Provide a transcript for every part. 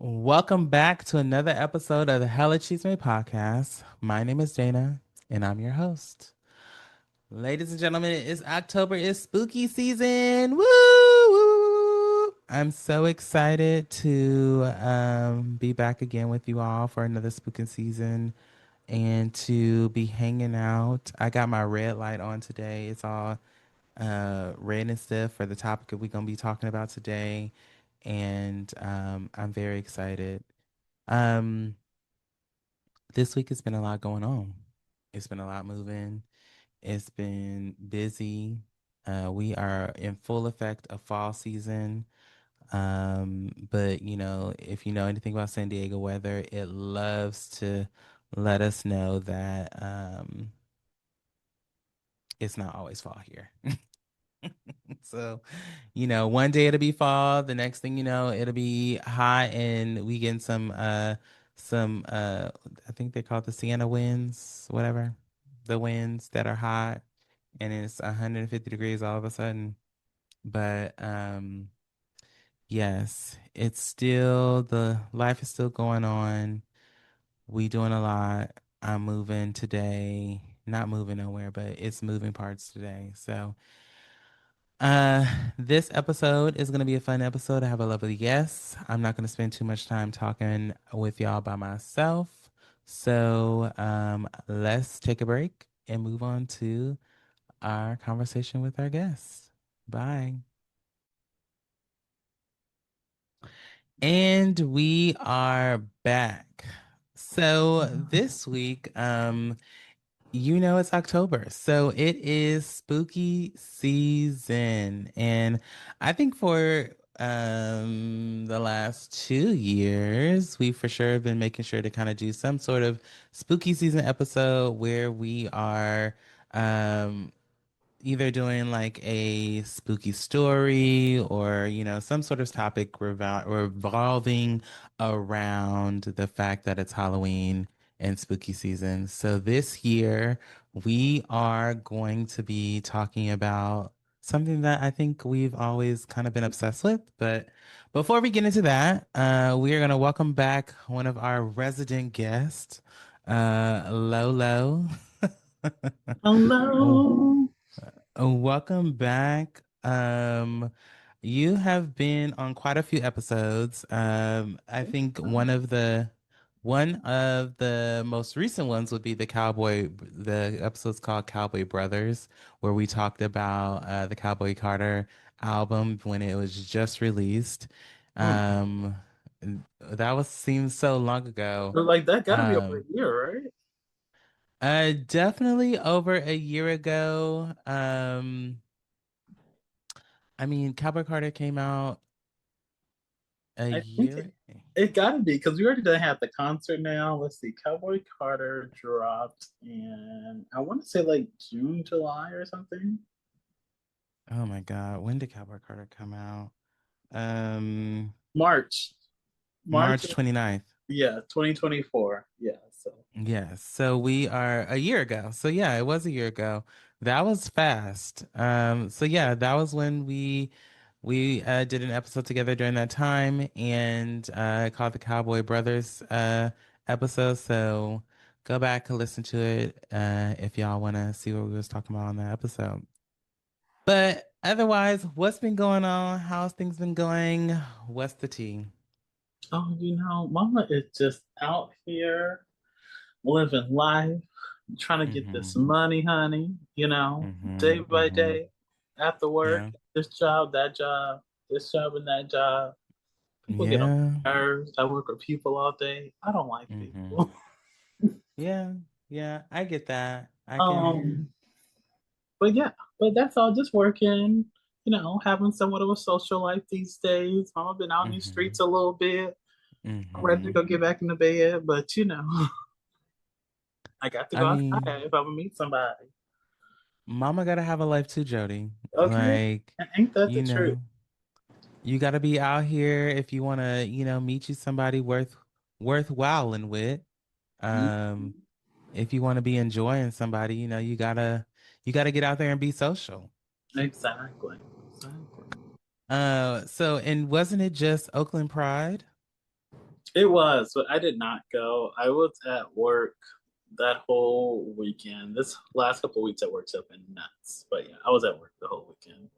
Welcome back to another episode of the Hella Chisme Podcast. My name is Dana, and I'm your host. Ladies and gentlemen, it's October, it's spooky season. Woo! Woo! I'm so excited to be back again with you all for another spooky season and to be hanging out. I got my red light on today. It's all red and stuff for the topic that we're going to be talking about today. And I'm very excited. Um, this week has been a lot going on. It's been a lot moving. It's been busy. We are in full effect of fall season. But if you know anything about San Diego weather, it loves to let us know that it's not always fall here. So, one day it'll be fall, the next thing you know, it'll be hot and we get some I think they call it the Sienna winds, whatever. The winds that are hot and it's 150 degrees all of a sudden. But yes, it's still the life is still going on. We doing a lot. I'm moving today. Not moving nowhere, but it's moving parts today. So Uh, this episode is going to be a fun episode. I have a lovely guest. I'm not going to spend too much time talking with y'all by myself. So, let's take a break and move on to our conversation with our guest. Bye. And we are back. So this week, it's October, so it is spooky season. And I think for the last 2 years, we for sure have been making sure to kind of do some sort of spooky season episode where we are um either doing like a spooky story or some sort of topic revolving around the fact that it's Halloween and spooky season. So this year we are going to be talking about something that I think we've always kind of been obsessed with. But before we get into that, we are going to welcome back one of our resident guests, Lolo. Hello. Welcome back. You have been on quite a few episodes. I think one of the most recent ones would be the episode's called Cowboy Brothers, where we talked about the Cowboy Carter album when it was just released. Mm. Um, that was seems so long ago. But like that gotta be over a Um, year, right? Definitely over a year ago. I mean, Cowboy Carter came out a I think year. it gotta be because we already done have the concert now. Let's see, Cowboy Carter dropped in I want to say like June, July or something. Oh my God, when did Cowboy Carter come out? Um, March. March March 29th. yeah, 2024. Yeah, so Yes. So we are a year ago. So yeah, it was a year ago. That was fast. So yeah, that was when we did an episode together during that time and called the Cowboy Brothers episode. So go back and listen to it if y'all want to see what we was talking about on that episode. But otherwise, what's been going on? How's things been going? What's the tea? Mama is just out here living life, trying to get Mm-hmm. this money, honey, day Mm-hmm. by Mm-hmm. day after work, Yeah. this job, that job, this job and that job. People get on Yeah. my nerves. I work with people all day. I don't like Mm-hmm. people. Yeah. Yeah. I get that. I can. um, but yeah, but that's all just working, having somewhat of a social life these days. Mama been out in these Mm-hmm. streets a little bit. I'm ready to Mm-hmm. go get back in the bed, but I got to I go mean, outside if I'm gonna meet somebody. mama gotta have a life too, Jody. Okay. Like, Ain't that the you truth? know, you gotta be out here if you wanna, meet you somebody worthwhile and with. Um, Mhm. if you want to be enjoying somebody, you gotta get out there and be social. Exactly. Exactly. So and wasn't it just Oakland Pride? It was, but I did not go. I was at work that whole weekend. This last couple of weeks at work's have been nuts. But yeah, I was at work the whole weekend.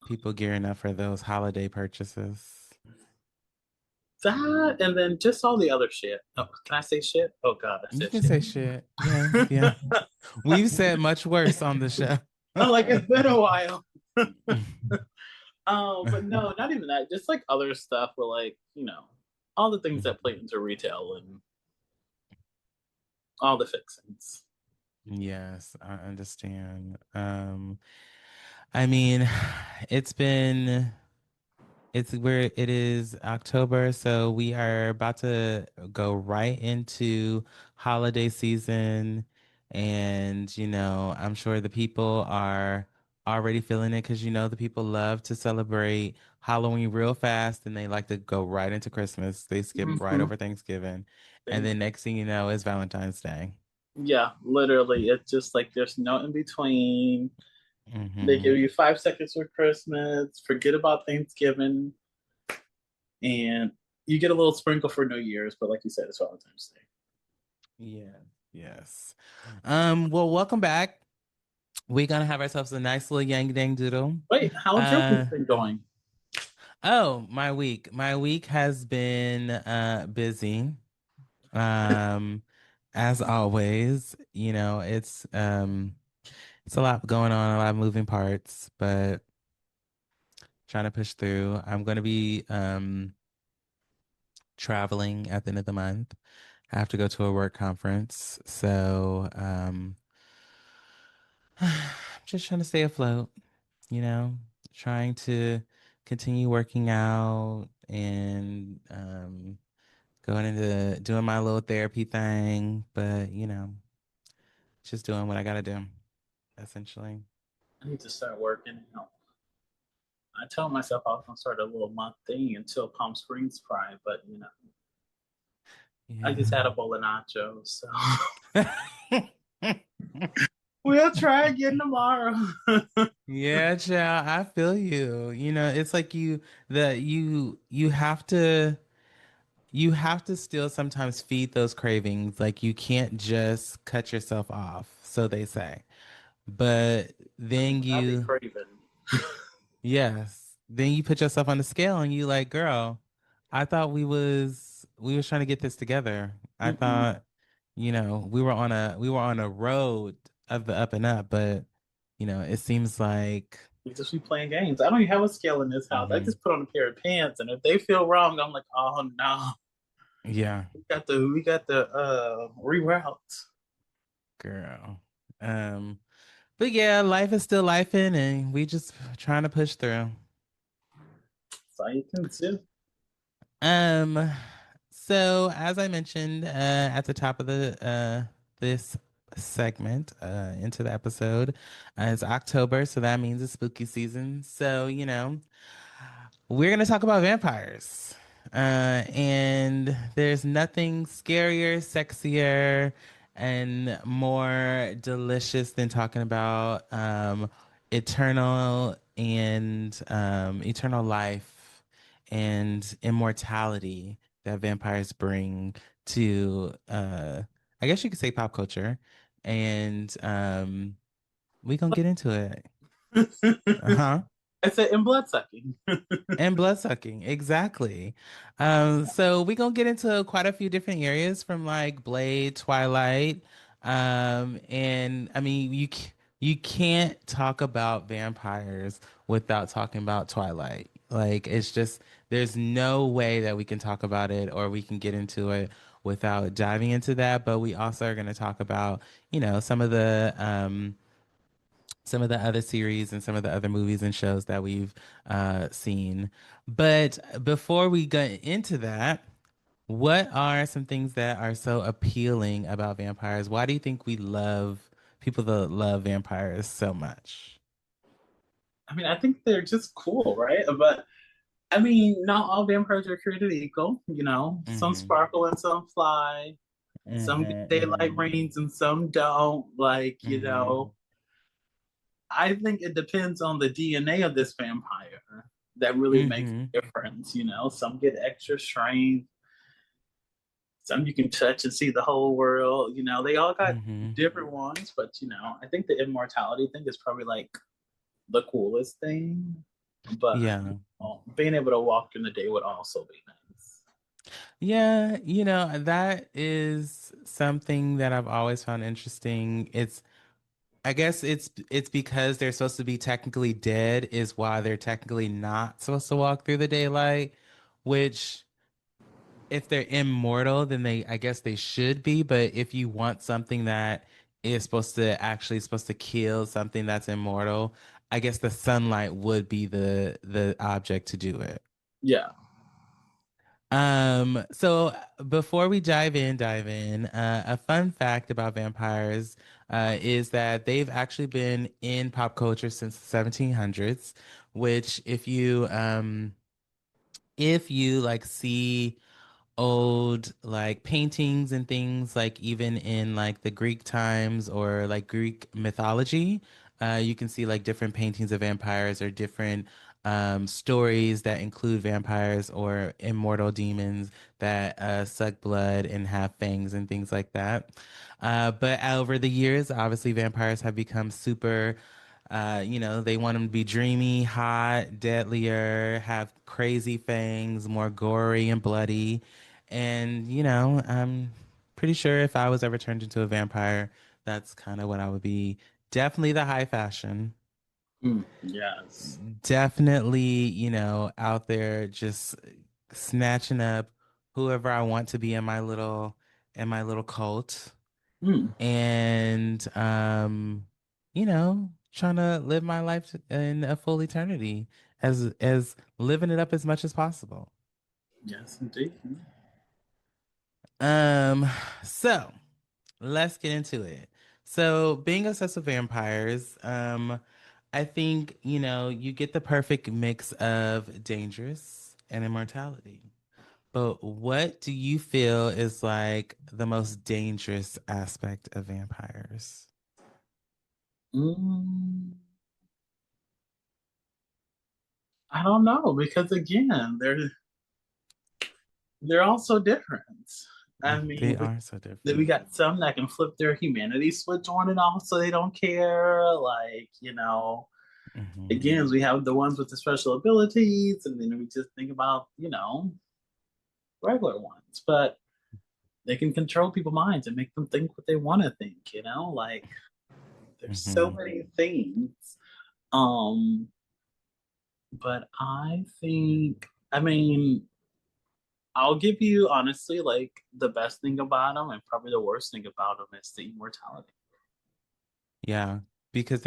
People gearing up for those holiday purchases. That and then just all the other shit. Oh, can I say shit? Oh God, I You said can shit. say shit. Yes, yeah. We've said much worse on the show. I'm like, it's been a while. But no, not even that. Just like other stuff with like, all the things that play into retail and all the fixings. Yes, I understand. I mean, it's been it's where it is October, so we are about to go right into holiday season. And, I'm sure the people are already feeling it because, the people love to celebrate Halloween real fast and they like to go right into Christmas. They skip right Mm-hmm. over Thanksgiving. And then next thing you know is Valentine's Day. Yeah, literally. It's just like there's no in between. They Hmm. give you 5 seconds for Christmas, forget about Thanksgiving, and you get a little sprinkle for New Year's, but like you said, it's Valentine's Day. Yeah. Yes. Well, welcome back. We're gonna have ourselves a nice little yang dang doodle. Wait, how's your Uh week been going? oh, my week. My week has been busy. Um as always, it's a lot going on, a lot of moving parts, but trying to push through. I'm gonna be traveling at the end of the month. I have to go to a work conference. So I'm just trying to stay afloat, you know, trying to continue working out and going into doing my little therapy thing, but just doing what I gotta do, essentially. I need to start working out. I told myself I was gonna start a little month thing until Palm Springs Pride, but I just had a Yeah. bowl of nachos, so we'll try again tomorrow. Yeah, child, I feel you. It's like you have to still sometimes feed those cravings. Like you can't just cut yourself off, so they say. But then I'll be you craving. Yes. Then you put yourself on the scale and you like, girl, I thought we was trying to get this together. I Mm-mm. thought, we were on a road of the up and up, but it seems like We just be playing games. I don't even have a scale in this house. I mhm, just put on a pair of pants, and if they feel wrong, I'm like, oh no, yeah, we got the reroute. girl. Um, but yeah, life is still lifing and we just trying to push through. So you can do. Um, so as I mentioned at the top of the this segment into the episode, it's October, so that means it's spooky season. So, we're gonna talk about vampires. And there's nothing scarier, sexier, and more delicious than talking about eternal life and immortality that vampires bring to I guess you could say pop culture. And we gonna get into it. Uh-huh. I said in blood sucking. And blood sucking, exactly. So we gonna get into quite a few different areas from like Blade, Twilight, and I mean you can't talk about vampires without talking about Twilight. Like it's just there's no way that we can talk about it or we can get into it without diving into that. But we also are gonna talk about some of the other series and some of the other movies and shows that we've seen. But before we get into that, what are some things that are so appealing about vampires? Why do you think we love people that love vampires so much? I mean, I think they're just cool, right? But I mean, not all vampires are created equal. Some Mm-hmm. sparkle and some fly. Some get daylight Mm-hmm. rains and some don't. Like, Mm-hmm. I think it depends on the DNA of this vampire that really makes Mm-hmm. a difference. Some get extra strength, Some you can touch and see the whole world. They all got Hmm. different ones, but I think the immortality thing is probably like the coolest thing. But Yeah. being able to walk in the day would also be nice. Yeah, that is something that I've always found interesting. I guess it's because they're supposed to be technically dead is why they're technically not supposed to walk through the daylight, which if they're immortal, then I guess they should be, but if you want something that is supposed to kill something that's immortal, I guess the sunlight would be the object to do it. Yeah. So before we dive in, a fun fact about vampires is that they've actually been in pop culture since the 1700s, which if you like see old like paintings and things like even in like the Greek times or like Greek mythology, you can see like different paintings of vampires or different stories that include vampires or immortal demons that suck blood and have fangs and things like that. But over the years, obviously, vampires have become super. They want them to be dreamy, hot, deadlier, have crazy fangs, more gory and bloody. And, I'm pretty sure if I was ever turned into a vampire, that's kind of what I would be. Definitely the high fashion. Yes. Definitely, out there just snatching up whoever I want to be in my little cult. Mm, And trying to live my life in a full eternity as living it up as much as possible. yes, indeed. Um, so let's get into it. So, being obsessed with vampires, I think, you get the perfect mix of dangerous and immortality. But what do you feel is like the most dangerous aspect of vampires? Mm, I don't know because again, they're all so different. I They mean, are so we different. got some that can flip their humanity switch on and off so they don't care. Like, Hmm. again, we have the ones with the special abilities, and then we just think about, regular ones. But they can control people's minds and make them think what they want to think, Like, there's so Hmm. many things. Um, but I mean, I'll give you honestly, like, the best thing about them and probably the worst thing about them is the immortality. Yeah, because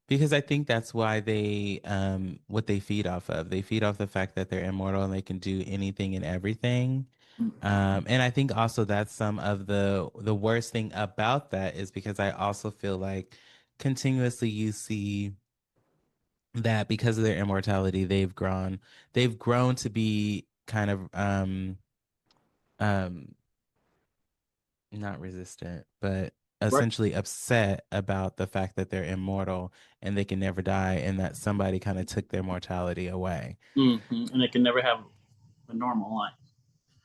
because I think that's why what they feed off of. They feed off the fact that they're immortal and they can do anything and everything. And I think also that's some of the worst thing about that is because I also feel like continuously you see that because of their immortality, they've grown to be kind of um not resistant, but Right. essentially upset about the fact that they're immortal and they can never die and that somebody kind of took their mortality away. And they can never have a normal life.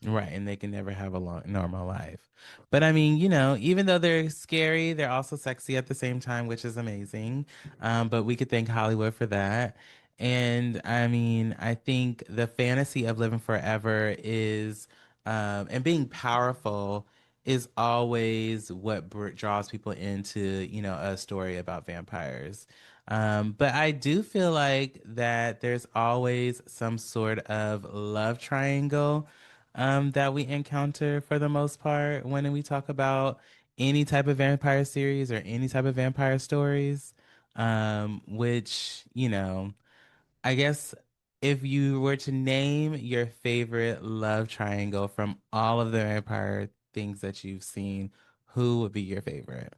Right, and they can never have a normal life. But I mean, even though they're scary, they're also sexy at the same time, which is amazing. But we could thank Hollywood for that. And I mean, I think the fantasy of living forever and being powerful is always what draws people into, a story about vampires. But I do feel like that there's always some sort of love triangle that we encounter for the most part when we talk about any type of vampire series or any type of vampire stories. Which, I guess if you were to name your favorite love triangle from all of the vampire things that you've seen, who would be your favorite?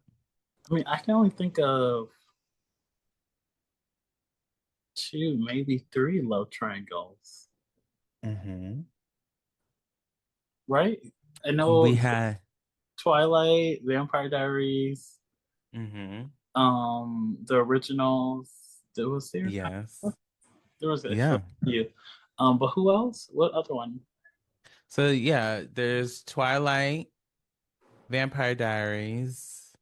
I mean, I can only think of two, maybe three love triangles, Hmm. right? I We know had, Twilight, Vampire Diaries, hmm the originals. There was there. yes. There was a Yeah. few. But who else? What other one? So yeah, there's Twilight, Vampire Diaries,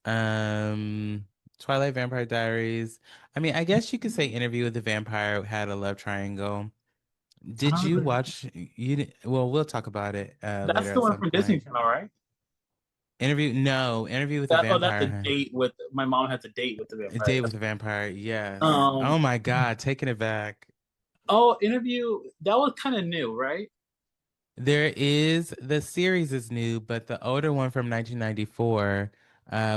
um, Twilight, Vampire Diaries. I mean, I guess you could say Interview with the Vampire had a love triangle. I Did don't you know. watch well, we'll talk about it That's later the at one some from Disney point. Channel, right? Interview with the That's a Vampire. date with my mom has a date with the A vampire. Date with the Vampire. Yes. Um. Oh my God, taking it back. Oh, interview. That was kind of new, right? The series is new, but the older one from 1994,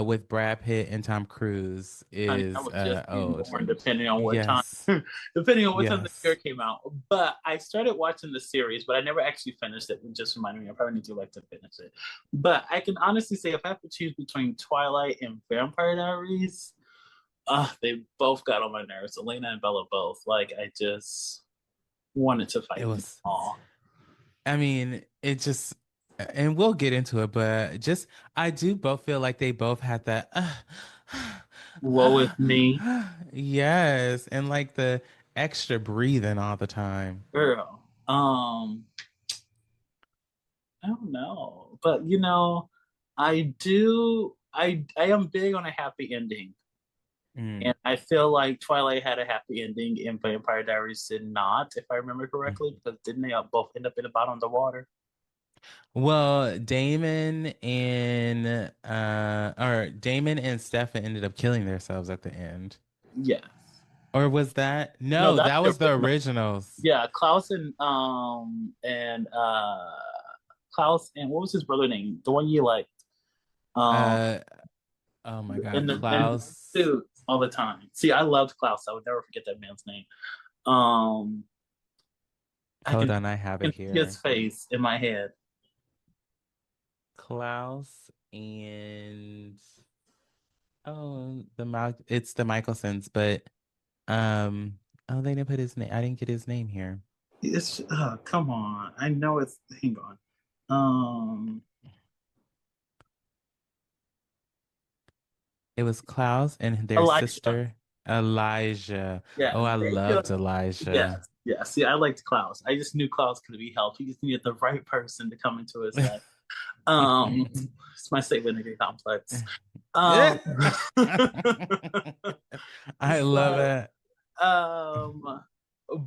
with Brad Pitt and Tom Cruise Honey, I is was just being old. born, depending on what time, Yes. depending on what time the year Yes. came out. But I started watching the series, but I never actually finished it. It just reminded me, I probably need to like to finish it. But I can honestly say, if I have to choose between Twilight and Vampire Diaries, they both got on my nerves. Elena and Bella both. Like I just wanted to It fight them was all. I mean, it just, and we'll get into it, but just, I do both feel like they both had that, Woe is me, yes, and like the extra breathing all the time. girl. I don't know, but I do. I am big on a happy ending, Mm. and I feel like Twilight had a happy ending, and Vampire Diaries did not, if I remember correctly. Because didn't they both end up in the bottom of the water? Well, Damon and Stefan ended up killing themselves at the end. Yes. Or was that? No, No, that's that the was the original. originals. Yeah, Klaus and Klaus and what was his brother name? The one you liked. Um, Uh, oh my in God, the Klaus. suit all the time. See, I loved Klaus. I would never forget that man's name. Um, I Hold can on, I have I it can see his here. face in my head. Klaus and it's the Michelsons, but oh, they didn't put his name. I didn't get his name here. It's come on. I know it's hang on. Um, It was Klaus and their Elijah. sister Elijah. Yeah, Oh, I they killed. loved Yes, Elijah. yeah. See, I liked Klaus. I just knew Klaus could be helped. He just needed the right person to come into his life. It's my Saint Vinegar complex. Um, I love but it. um,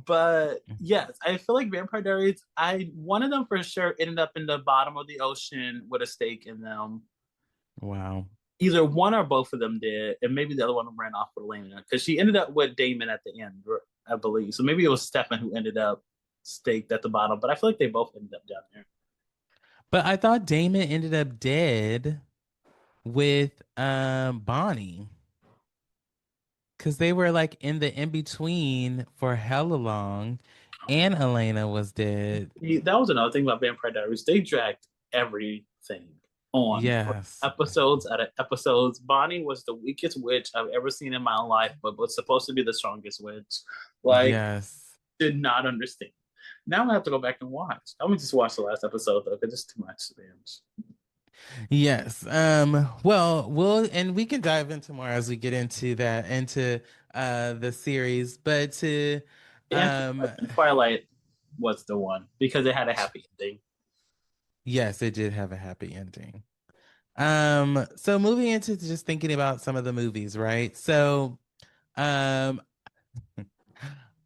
but yes, I feel like Vampire Diaries. I one of them for sure ended up in the bottom of the ocean with a stake in them. Wow. Either one or both of them did, and maybe the other one ran off with Elena because she ended up with Damon at the end, I believe. So maybe it was Stefan who ended up staked at the bottom, but I feel like they both ended up down there. But I thought Damon ended up dead with Bonnie. Because they were like in the in between for hella long, and Elena was dead. That was another thing about Vampire Diaries. They dragged everything on for Yes. episodes out of episodes. Bonnie was the weakest witch I've ever seen in my life, but was supposed to be the strongest witch. Like, Yes. did not understand. Now I'm gonna have to go back and watch. I'm gonna just watch the last episode though, because it's too much to binge. Yes. Well, and we can dive into more as we get into the series, but to To answer your um question, Twilight was the one because it had a happy ending. yes, it did have a happy ending. So moving into just thinking about some of the movies, right? So, um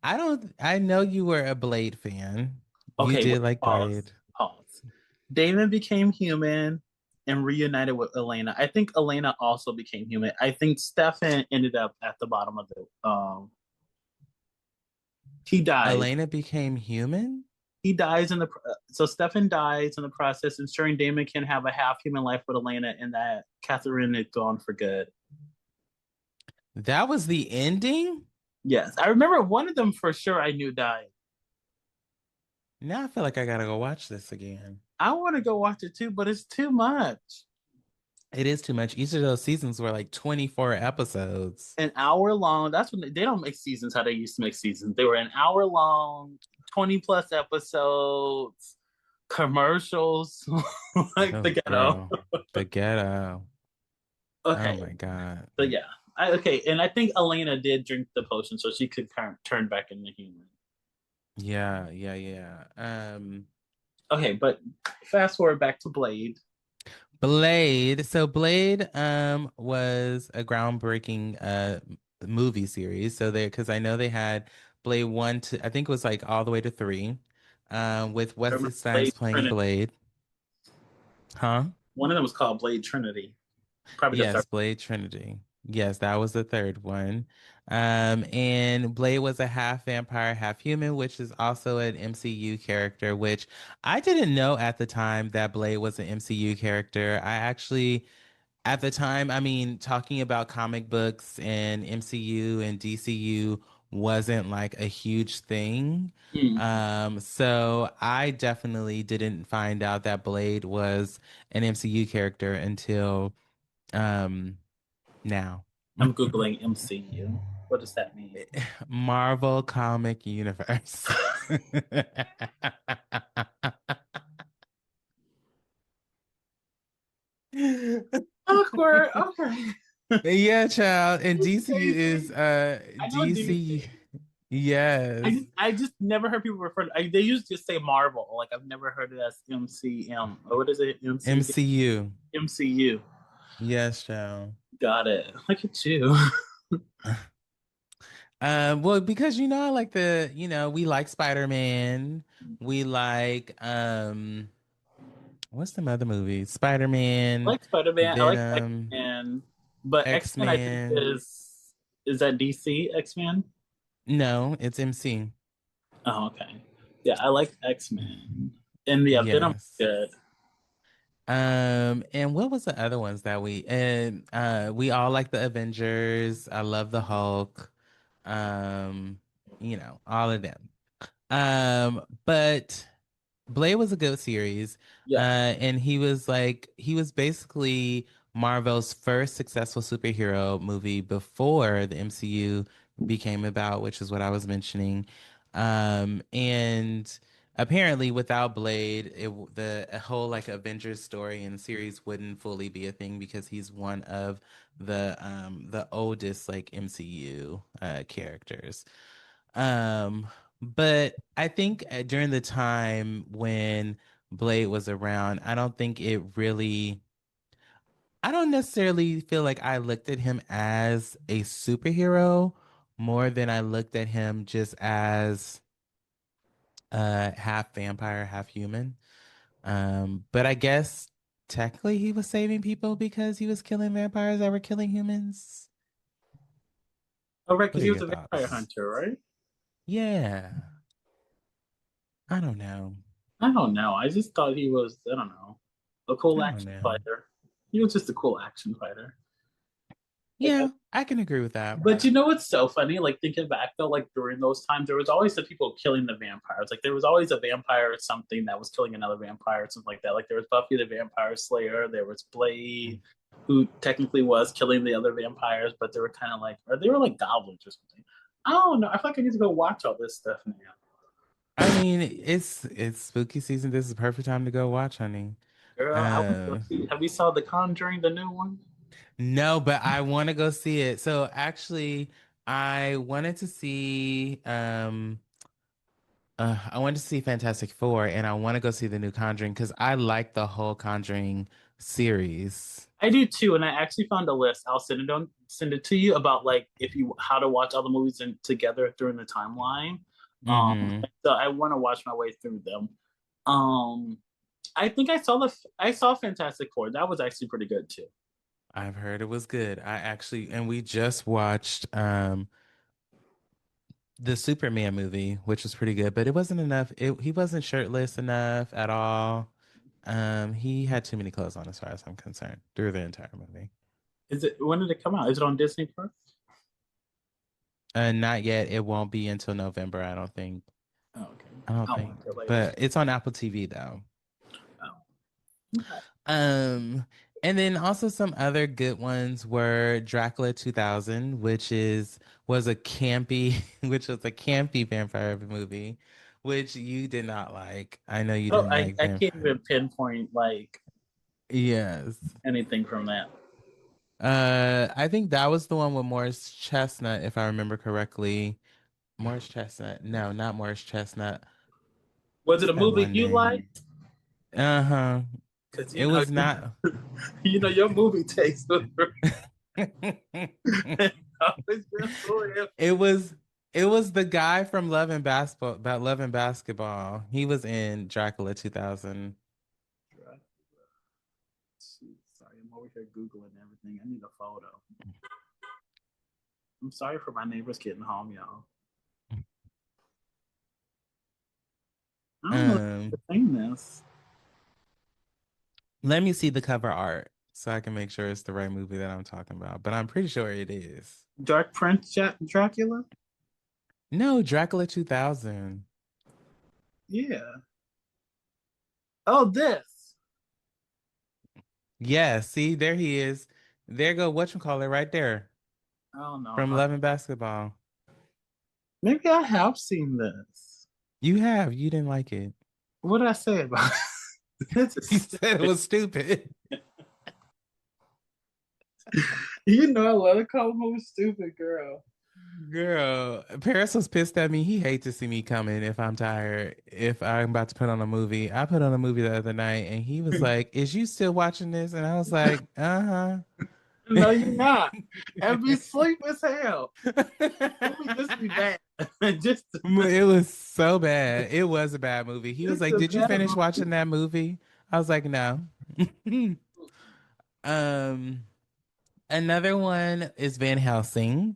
I know you were a Blade fan. You Okay, did wait, like pause. Blade. Pause. Damon became human and reunited with Elena. I think Elena also became human. I think Stefan ended up at the bottom of the he dies. Elena became human? He dies in the so Stefan dies in the process, ensuring Damon can have a half human life with Elena, and that Catherine is gone for good. That was the ending? Yes, I remember one of them for sure. I knew died. Now I feel like I gotta go watch this again. I want to go watch it too, but it's too much. It is too much. Each of those seasons were like 24 episodes. An hour long. That's when they don't make seasons how they used to make seasons. They were an hour long, 20 plus episodes, commercials, like Oh, the ghetto. girl. The ghetto. Oh Okay, my God. but yeah, okay, and I think Elena did drink the potion so she could turn back into human. Yeah, yeah, yeah. Okay, but fast forward back to Blade. Blade. So Blade was a groundbreaking movie series. So they because I know they had Blade 1 to I think it was like all the way to 3. With I Wesley remember Snipes Blade playing Trinity. Blade. Huh? One of them was called Blade Trinity. Probably the third. Yes, Blade Trinity. Yes, that was the third one. And Blade was a half vampire, half human, which is also an MCU character, which I didn't know at the time that Blade was an MCU character. I actually at the time, I mean, talking about comic books and MCU and DCU wasn't like a huge thing. Mm, So I definitely didn't find out that Blade was an MCU character until um now. I'm googling MCU. What does that mean? Marvel Comic Universe. Awkward. Okay. Yeah, child. And It's DCU crazy. is I know DC. DC. Yes. I just never heard people refer to. They used to say Marvel. Like I've never heard it as MCM. Or what is it? MC MCU. MCU. Yes, child. Got it. Look at you. Well, because I like we like Spider-Man. We like what's the other movie? I Spider-Man, like Spider Man. I like X Venom, Men, but X Men I think X-Men. is that DC X Men? No, it's MC. Oh, okay. Yeah, I like X Men, and yeah, Venom's Yes. good. And what was the other ones that we all like the Avengers. I love the Hulk. All of them. But Blade was a good series. Yeah, And he was basically Marvel's first successful superhero movie before the MCU became about, which is what I was mentioning. And apparently without Blade, the whole like Avengers story and series wouldn't fully be a thing because he's one of the oldest like MCU characters. But I think during the time when Blade was around, I don't necessarily feel like I looked at him as a superhero more than I looked at him just as half vampire, half human. But I guess technically he was saving people because he was killing vampires that were killing humans. oh right, What because are he was your a vampire thoughts? hunter, right? Yeah, I don't know. I don't know. I just thought he was, I don't know, a cool I don't action know. fighter. He was just a cool action fighter. Like, Yeah, I can agree with that. but you know what's so funny? Like thinking back though, like during those times, there was always the people killing the vampires. Like there was always a vampire or something that was killing another vampire or something like that. Like there was Buffy the Vampire Slayer. There was Blade, who technically was killing the other vampires, but they were kind of like, or they were like goblins or something. I don't know. I feel like I need to go watch all this stuff now. I mean, it's spooky season. This is the perfect time to go watch, honey. Girl, I want to go Uh, see. Have you saw The Conjuring, the new one? no, but I want to go see it. So actually, I wanted to see I wanted to see Fantastic Four, and I want to go see the new Conjuring because I like the whole Conjuring series. I do too, and I actually found a list. I'll send it to you about like if you how to watch all the movies together during the timeline. Mm-hmm. So I want to watch my way through them. Um, I think I saw Fantastic Four. That was actually pretty good too. I've heard it was good. And we just watched the Superman movie, which was pretty good, but it wasn't enough. He wasn't shirtless enough at all. He had too many clothes on, as far as I'm concerned, through the entire movie. Is it when did it come out? Is it on Disney Plus? Not yet. It won't be until November, I don't think. Oh, okay. I don't I'll think, watch it later. but it's on Apple TV though. Oh, okay. Um, and then also some other good ones were Dracula 2000, was a campy, which was a campy vampire movie, which you did not like. I know you Oh, didn't like I can't vampire. even pinpoint like Yes. anything from that. I think that was the one with Morris Chestnut, if I remember correctly. Morris Chestnut. No, not Morris Chestnut. Was it What's a that movie one you name? liked? Uh-huh. Because It was not. you know your movie taste was always been so It heavy. was it was the guy from Love and Basketball about Love and Basketball. He was in Dracula 2000. Sorry, I'm over here googling everything. I need a photo. I'm sorry for my neighbors getting home, y'all. I don't know if Um, I've seen this. Let me see the cover art so I can make sure it's the right movie that I'm talking about, but I'm pretty sure it is. Dark Prince Dracula? No, Dracula 2000. Yeah. Oh, this. Yeah, see, there he is. There go whatchamacallit right there I don't know from how. Love and Basketball. Maybe I have seen this. You have, you didn't like it. What did I say about it? This is You said it stupid. was stupid. You know I love to call movies stupid, girl. Girl, Paris was pissed at me. He hates to see me coming if I'm tired, if I'm about to put on a movie. I put on a movie the other night and he was like, "Is you still watching this?" And I was like, "Uh-huh." No, you're not. And be sleep as hell. Let me just be bad. just It was so bad. It was a bad movie. He was just like, a "Did you bad finish movie. watching that movie?" I was like, "No." Um, Another one is Van Helsing,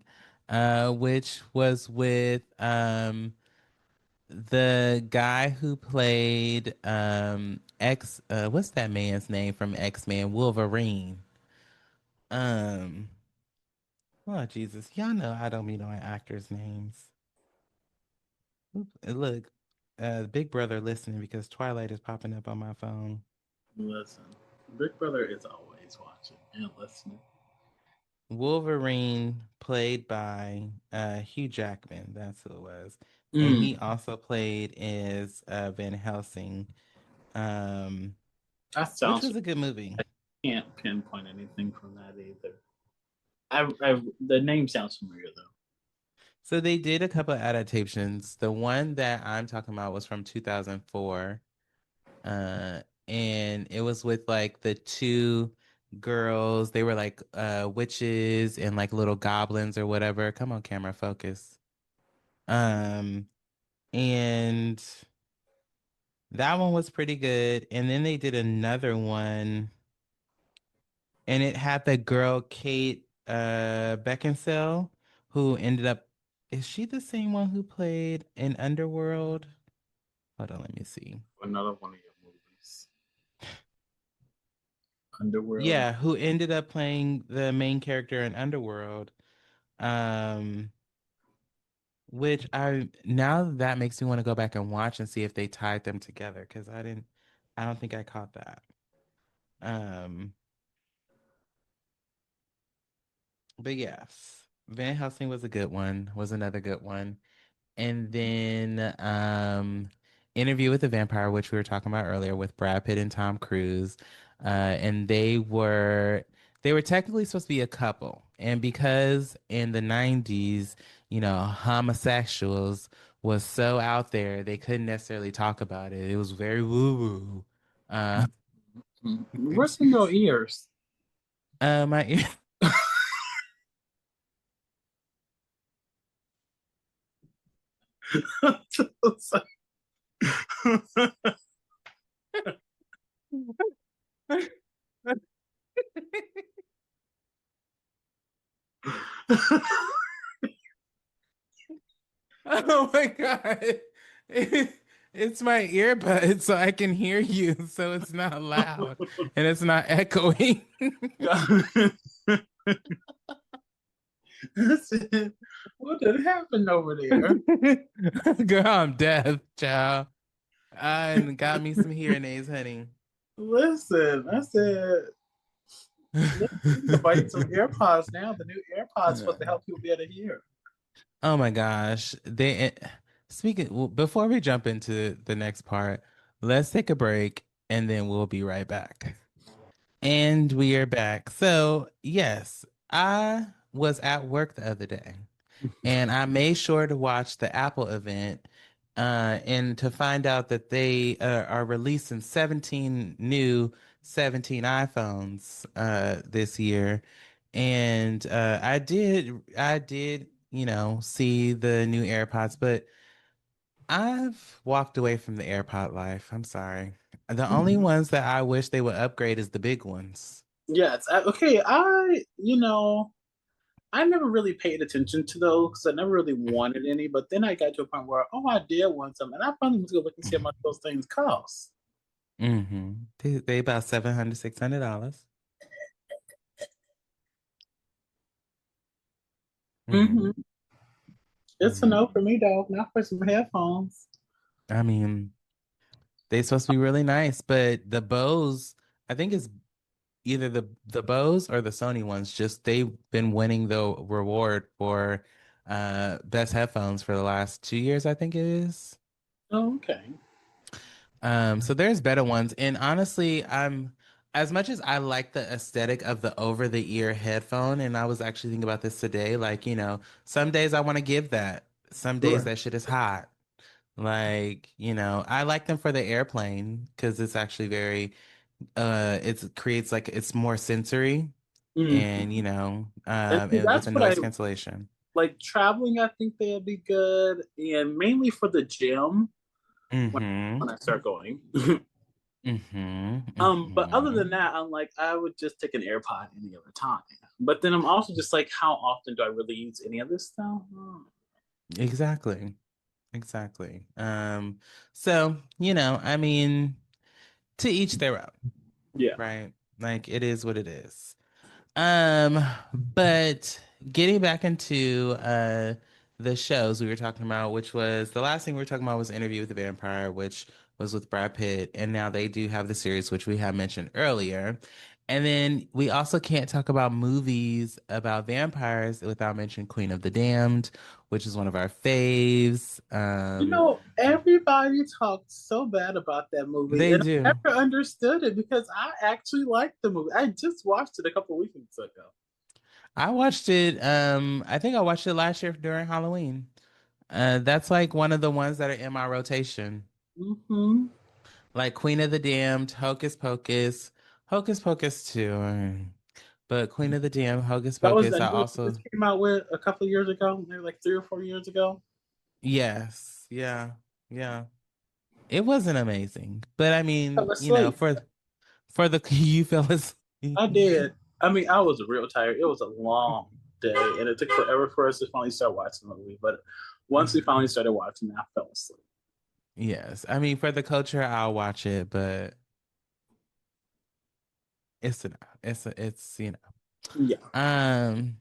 which was with the guy who played X what's that man's name from X-Men? Wolverine. Um oh Jesus. Y'all know I don't be knowing actors' names. Oop, look, Big Brother listening because Twilight is popping up on my phone. Listen, Big Brother is always watching and listening. Wolverine played by Hugh Jackman, that's who it was. And Mm, he also played as Van Helsing, um, that which sounds. was a good movie. I can't pinpoint anything from that either. The name sounds familiar though. So they did a couple of adaptations. The one that I'm talking about was from 2004. And it was with like the two girls. They were like witches and like little goblins or whatever. Come on, camera, focus. Um, and that one was pretty good. And then they did another one and it had the girl Kate Beckinsale who ended up, is she the same one who played in Underworld? Hold on, let me see. Another one of your movies, Underworld. Yeah, who ended up playing the main character in Underworld. Um, which I now that makes me want to go back and watch and see if they tied them together because I don't think I caught that. Um, but yes, Van Helsing was a good one, was another good one. And then Interview with the Vampire, which we were talking about earlier with Brad Pitt and Tom Cruise. And they were technically supposed to be a couple. And because in the 90s, homosexuals was so out there, they couldn't necessarily talk about it. It was very woo-woo. Uh, What's in your ears? my Oh my God. It's my earbud so I can hear you so it's not loud and it's not echoing. I said, what did happen over there? Girl, I'm deaf, child. I got me some hearing aids, honey. Listen, I said, listen, you need to buy you some AirPods now. The new AirPods supposed to help you be able to hear. Oh my gosh. Before we jump into the next part, let's take a break and then we'll be right back. And we are back. So, yes, I was at work the other day and I made sure to watch the Apple event. and to find out that they are releasing 17 new 17 iPhones this year. And I did, see the new AirPods, but I've walked away from the AirPod life. I'm sorry. The only Mhm. ones that I wish they would upgrade is the big ones. Yes. Okay. I never really paid attention to those because I never really wanted any. But then I got to a point where, oh, I did want some, and I finally was gonna look and see how much those things cost. Mm-hmm. They about $700, $600. Mm-hmm. Hmm. It's a no Mm-hmm. for me, though. Not for some headphones. I mean, they supposed to be really nice, but the Bose, I think it's either the Bose or the Sony ones, just they've been winning the reward for best headphones for the last 2 years, I think it is. Oh, okay. So there's better ones. And honestly, I'm as much as I like the aesthetic of the over the ear headphone, and I was actually thinking about this today, like, some days I want to give that. Some days Sure. that shit is hot. Like, I like them for the airplane because it's actually very it creates like it's more sensory Hmm. and And see, and with that's the what I noise cancellation. like traveling. I think they'd be good, and mainly for the gym when Mm-hmm. when I start going. Mm-hmm. But other Mm-hmm. than that, I'm like, I would just take an AirPod any other time. But then I'm also just like, how often do I really use any of this stuff? Exactly. Exactly. So, I mean, to each their own, Yeah. right? Like it is what it is. Um, but getting back into the shows we were talking about, which was the last thing we were talking about was Interview with the Vampire, which was with Brad Pitt, and now they do have the series, which we have mentioned earlier. And then we also can't talk about movies about vampires without mentioning Queen of the Damned, which is one of our faves. Everybody talked so bad about that movie, They and I do. never understood it because I actually liked the movie. I just watched it a couple weekends ago. I watched it, I think I watched it last year during Halloween. That's like one of the ones that are in my rotation. Hmm. Like Queen of the Damned, Hocus Pocus too. But Queen of the Damned, Hocus That was the Pocus, I newest it also, just came out with a couple of years ago, maybe like 3 or 4 years ago. yes, yeah, yeah. It wasn't amazing, but I Fell mean, asleep. for the you fell asleep. I did. I mean, I was real tired. It was a long day, and it took forever for us to finally start watching the movie. But once we finally started watching, I fell asleep. Yes, I mean for the culture, I'll watch it, but it's enough. It's. Yeah. And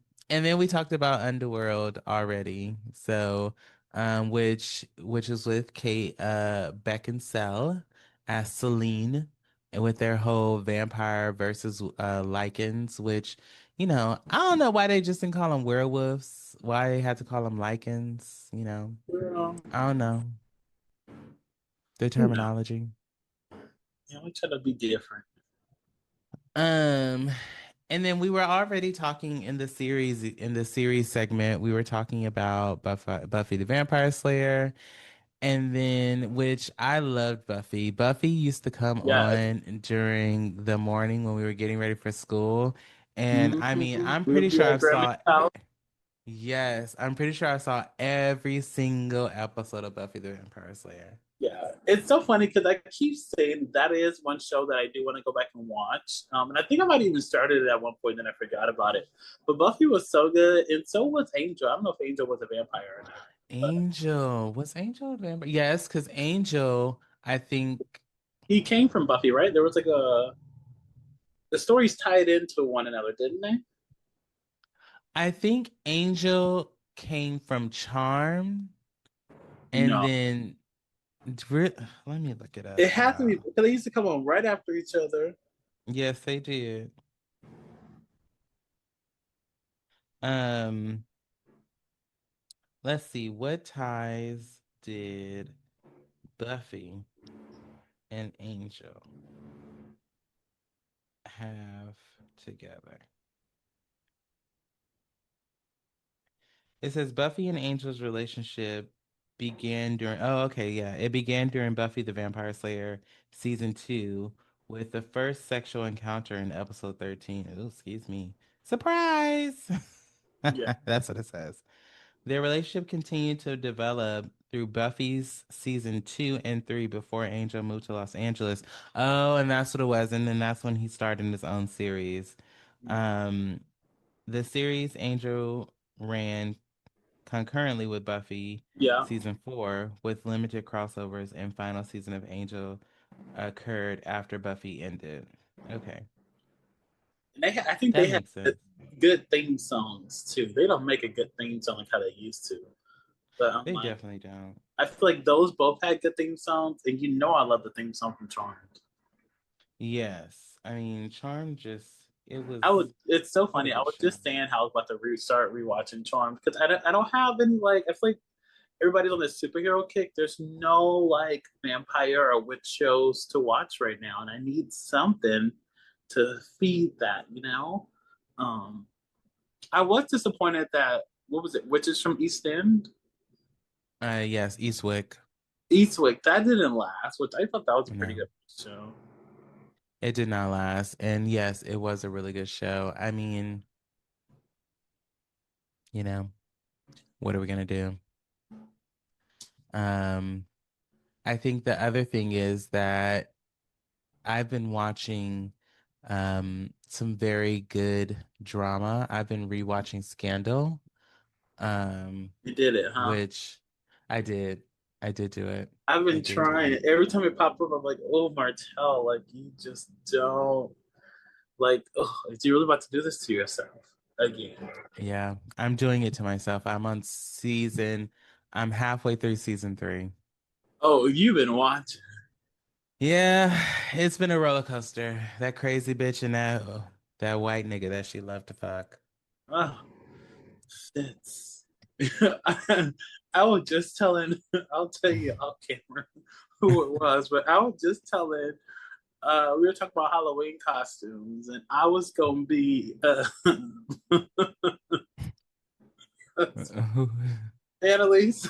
then we talked about Underworld already. So, which is with Kate Beckinsale as Celine and with their whole vampire versus lichens, which, I don't know why they just didn't call them werewolves, why they had to call them lichens. Girl, I don't know their you know, terminology. we try to be different. Um, and then we were already talking in the series segment, we were talking about Buffy the Vampire Slayer, and then which I loved Buffy. Buffy used to come Yes. on during the morning when we were getting ready for school. And I mean, Mm-hmm. I'm We pretty would be sure I at Grandma's saw house. yes, I'm pretty sure I saw every single episode of Buffy the Vampire Slayer. Yeah, it's so funny because I keep saying that is one show that I do want to go back and watch. And I think I might even started it at one point, then I forgot about it. But Buffy was so good, and so was Angel. I don't know if Angel was a vampire or not, but Angel, was Angel a vampire? Yes, because Angel, I think he came from Buffy, right? There was like the stories tied into one another, didn't they? I think Angel came from Charm, and No, then let me look it it up, had to be y'all. because they used to come on right after each other. Yes, they did. Um, let's see, what ties did Buffy and Angel have together? It says Buffy and Angel's relationship. began during, oh, okay, yeah. It began during Buffy the Vampire Slayer season 2 with the first sexual encounter in episode 13. Oh, excuse me. Surprise! Yeah, That's what it says. Their relationship continued to develop through Buffy's season 2 and 3 before Angel moved to Los Angeles. Oh, and that's what it was. And then that's when he started his own series. Um, the series Angel ran concurrently with Buffy yeah. season 4, with limited crossovers, and final season of Angel occurred after Buffy ended. Okay, I think that they had makes sense. good theme songs too. They don't make a good theme song like how they used to. But I'm They like, definitely don't. I feel like those both had good theme songs, and you know I love the theme song from Charmed. Yes, I mean, Charm just it I was would. It's so what a funny. I good was show. just saying how I was about to restart rewatching Charmed because I don't have any like. I feel like everybody's on this superhero kick. There's no like vampire or witch shows to watch right now, and I need something to feed that. Um, I was disappointed that what was it? Witches from East End, Yes, Eastwick. Eastwick. That didn't last, which I thought that was a pretty No, good show. it did not last. And yes, it was a really good show. I mean, you know, what are we gonna do? Um, I think the other thing is that I've been watching some very good drama. I've been rewatching Scandal, um, You did it, huh? which I did. I did do it. I've I been did do trying. it. Every time it popped up, I'm like, oh, Martell, like you just don't like. Oh, are you really about to do this to yourself again? Yeah, I'm doing it to myself. I'm halfway through season 3. Oh, you've been watching. Yeah, it's been a roller coaster. That crazy bitch and that white nigga that she loved to fuck. Oh, fits. I was just telling. I'll tell you off camera who it was, but I was just telling. We were talking about Halloween costumes, and I was gonna be Annalise.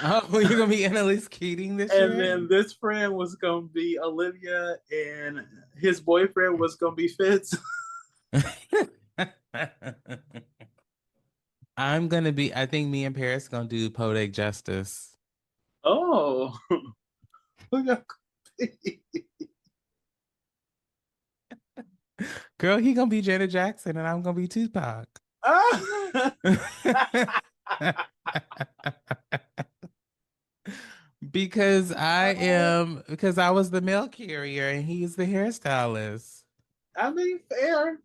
Oh, you're gonna be Annalise Keating this And year? then this friend was gonna be Olivia, and his boyfriend was gonna be Fitz. I think me and Paris gonna do Poetic Justice. Oh, who got Girl, he gonna be Janet Jackson and I'm gonna be Tupac. ah! Because I was the mail carrier and he's the hairstylist. I mean, fair,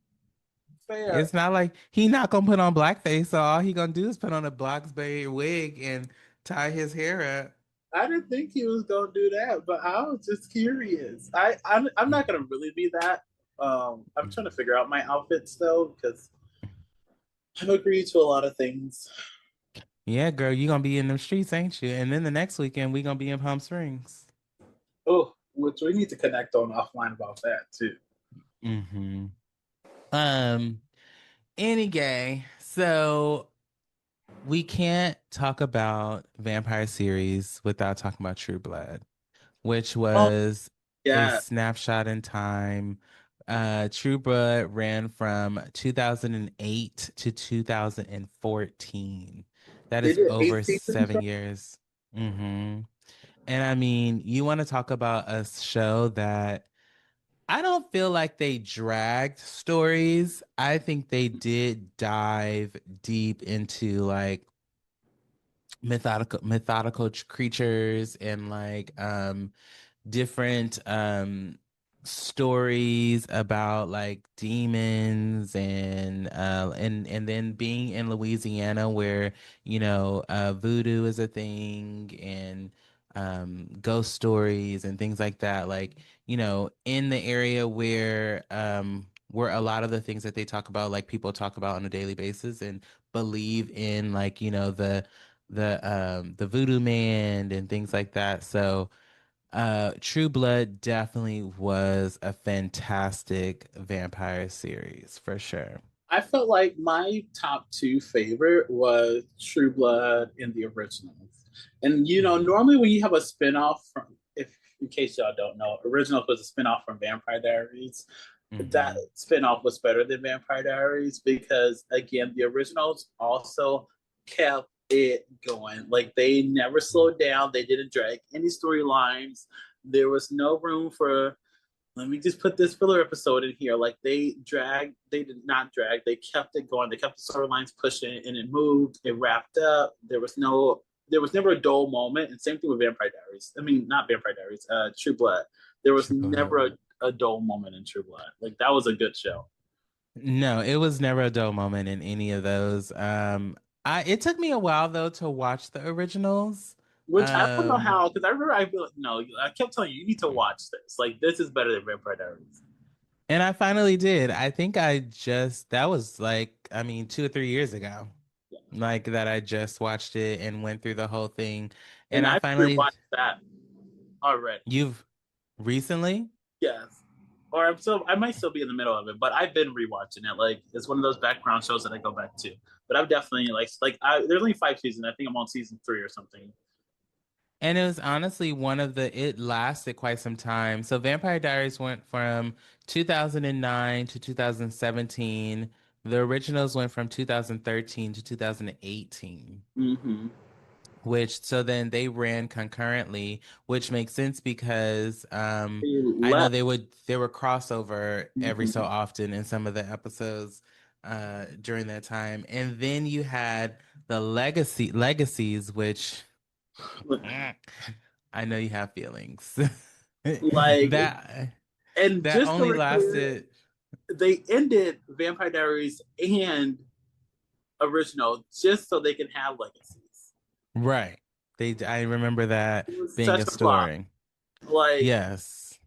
fair. It's not like he not gonna put on blackface, so all he gonna do is put on a Bloxberry wig and tie his hair up. I didn't think he was gonna do that, but I was just curious. I'm not gonna really be that. I'm trying to figure out my outfits though because I've agreed to a lot of things. Yeah, girl, you gonna be in them streets, ain't you? And then the next weekend we gonna be in Palm Springs. Oh, which we need to connect on offline about that too. Mm-hmm. Um, any gay. So we can't talk about vampire series without talking about True Blood, which Oh was a yeah, snapshot in time. True Blood ran from 2008 to 2014. That they is did over eight seasons. 7 years. Hmm. And I mean, you want to talk about a show that I don't feel like they dragged stories. I think they did dive deep into like mythological creatures and like different stories about like demons and then being in Louisiana where voodoo is a thing and ghost stories and things like that, like in the area where a lot of the things that they talk about, like people talk about on a daily basis and believe in, like the voodoo man and things like that. So True Blood definitely was a fantastic vampire series for sure. I felt like my top two favorite was True Blood and the originals. And you know, Mhm. normally when you have a spinoff from, if in case y'all don't know, Originals was a spinoff from Vampire Diaries. That Mhm. spinoff was better than Vampire Diaries because again, the originals also kept it going. Like they never slowed down. They didn't drag any storylines. There was no room for, let me just put this filler episode in here. Like they did not drag. They kept it going. They kept the storylines pushing, and it moved. It wrapped up. There was never a dull moment. And same thing with Vampire Diaries. I mean, not Vampire Diaries. True Blood. There was True Blood. never a dull moment in True Blood. Like that was a good show. No, it was never a dull moment in any of those. I it took me a while though to watch the originals. Which I don't know Um, how, because I remember I feel like, no, I kept telling you, you need to watch this. Like this is better than Vampire Diaries. and I finally did. I think I just that was like, I mean, 2 or 3 years ago. Yeah. Like that I just watched it and went through the whole thing. And And I I finally rewatched that already. you've recently? Yes. Or I might still be in the middle of it, but I've been rewatching it. Like it's one of those background shows that I go back to. But I've definitely there's only 5 seasons. I think I'm on season 3 or something. And it was honestly one of it lasted quite some time. So Vampire Diaries went from 2009 to 2017. The originals went from 2013 to 2018, Mm-hmm. which so then they ran concurrently, which makes sense because He I know left. they were crossover every so Mm-hmm. often in some of the episodes during that time. And then you had the legacies, which I know you have feelings. Like, That and that just so only we're clear, lasted they ended Vampire Diaries and original just so they can have legacies. right. I remember that It was being such a a flop. story. Like Yes.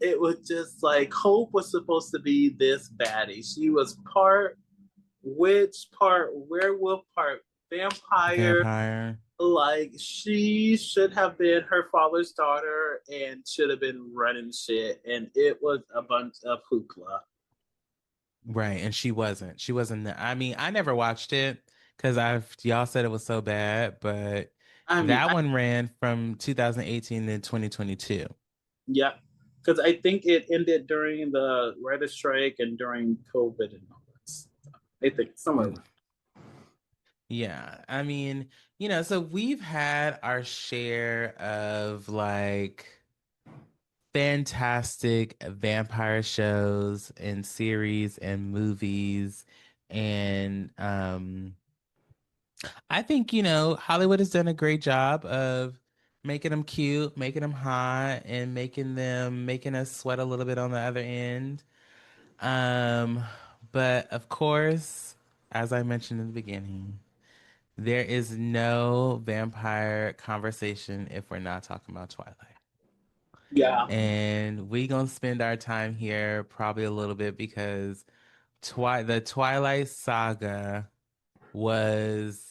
it was just like Hope was supposed to be this baddie. She was part witch, part werewolf, part vampire. Vampire. Like she should have been her father's daughter and should have been running shit. And it was a bunch of hoopla. Right. And she wasn't. She wasn't I mean, I never watched it because I've y'all said it was so bad, but I mean, that one ran from 2018 to 2022. yeah, because I think it ended during the writer strike and during COVID and all that stuff. I think somewhere around. Yeah, I mean, so we've had our share of like fantastic vampire shows and series and movies. And I think, Hollywood has done a great job of making them cute, making them hot, and making us sweat a little bit on the other end. Um, but of course, as I mentioned in the beginning, there is no vampire conversation if we're not talking about Twilight. Yeah, And we gonna spend our time here probably a little bit because the Twilight saga was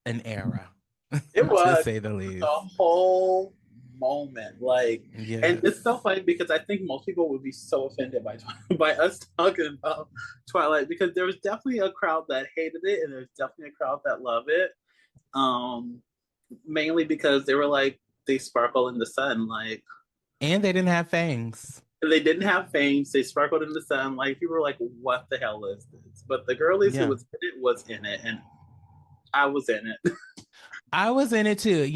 an era, it to was say the the least. whole moment. Like, and it's so Yes. funny because I think most people would be so offended by by us talking about Twilight because there was definitely a crowd that hated it and there's definitely a crowd that loved it. Um, Mainly because they were like they sparkle in the sun, like And they didn't have fangs. they didn't have fangs. They sparkled in the sun. Like people were like, "What the hell is this?" But the girlies who Yeah. was in it, and I was in it. I was in it too.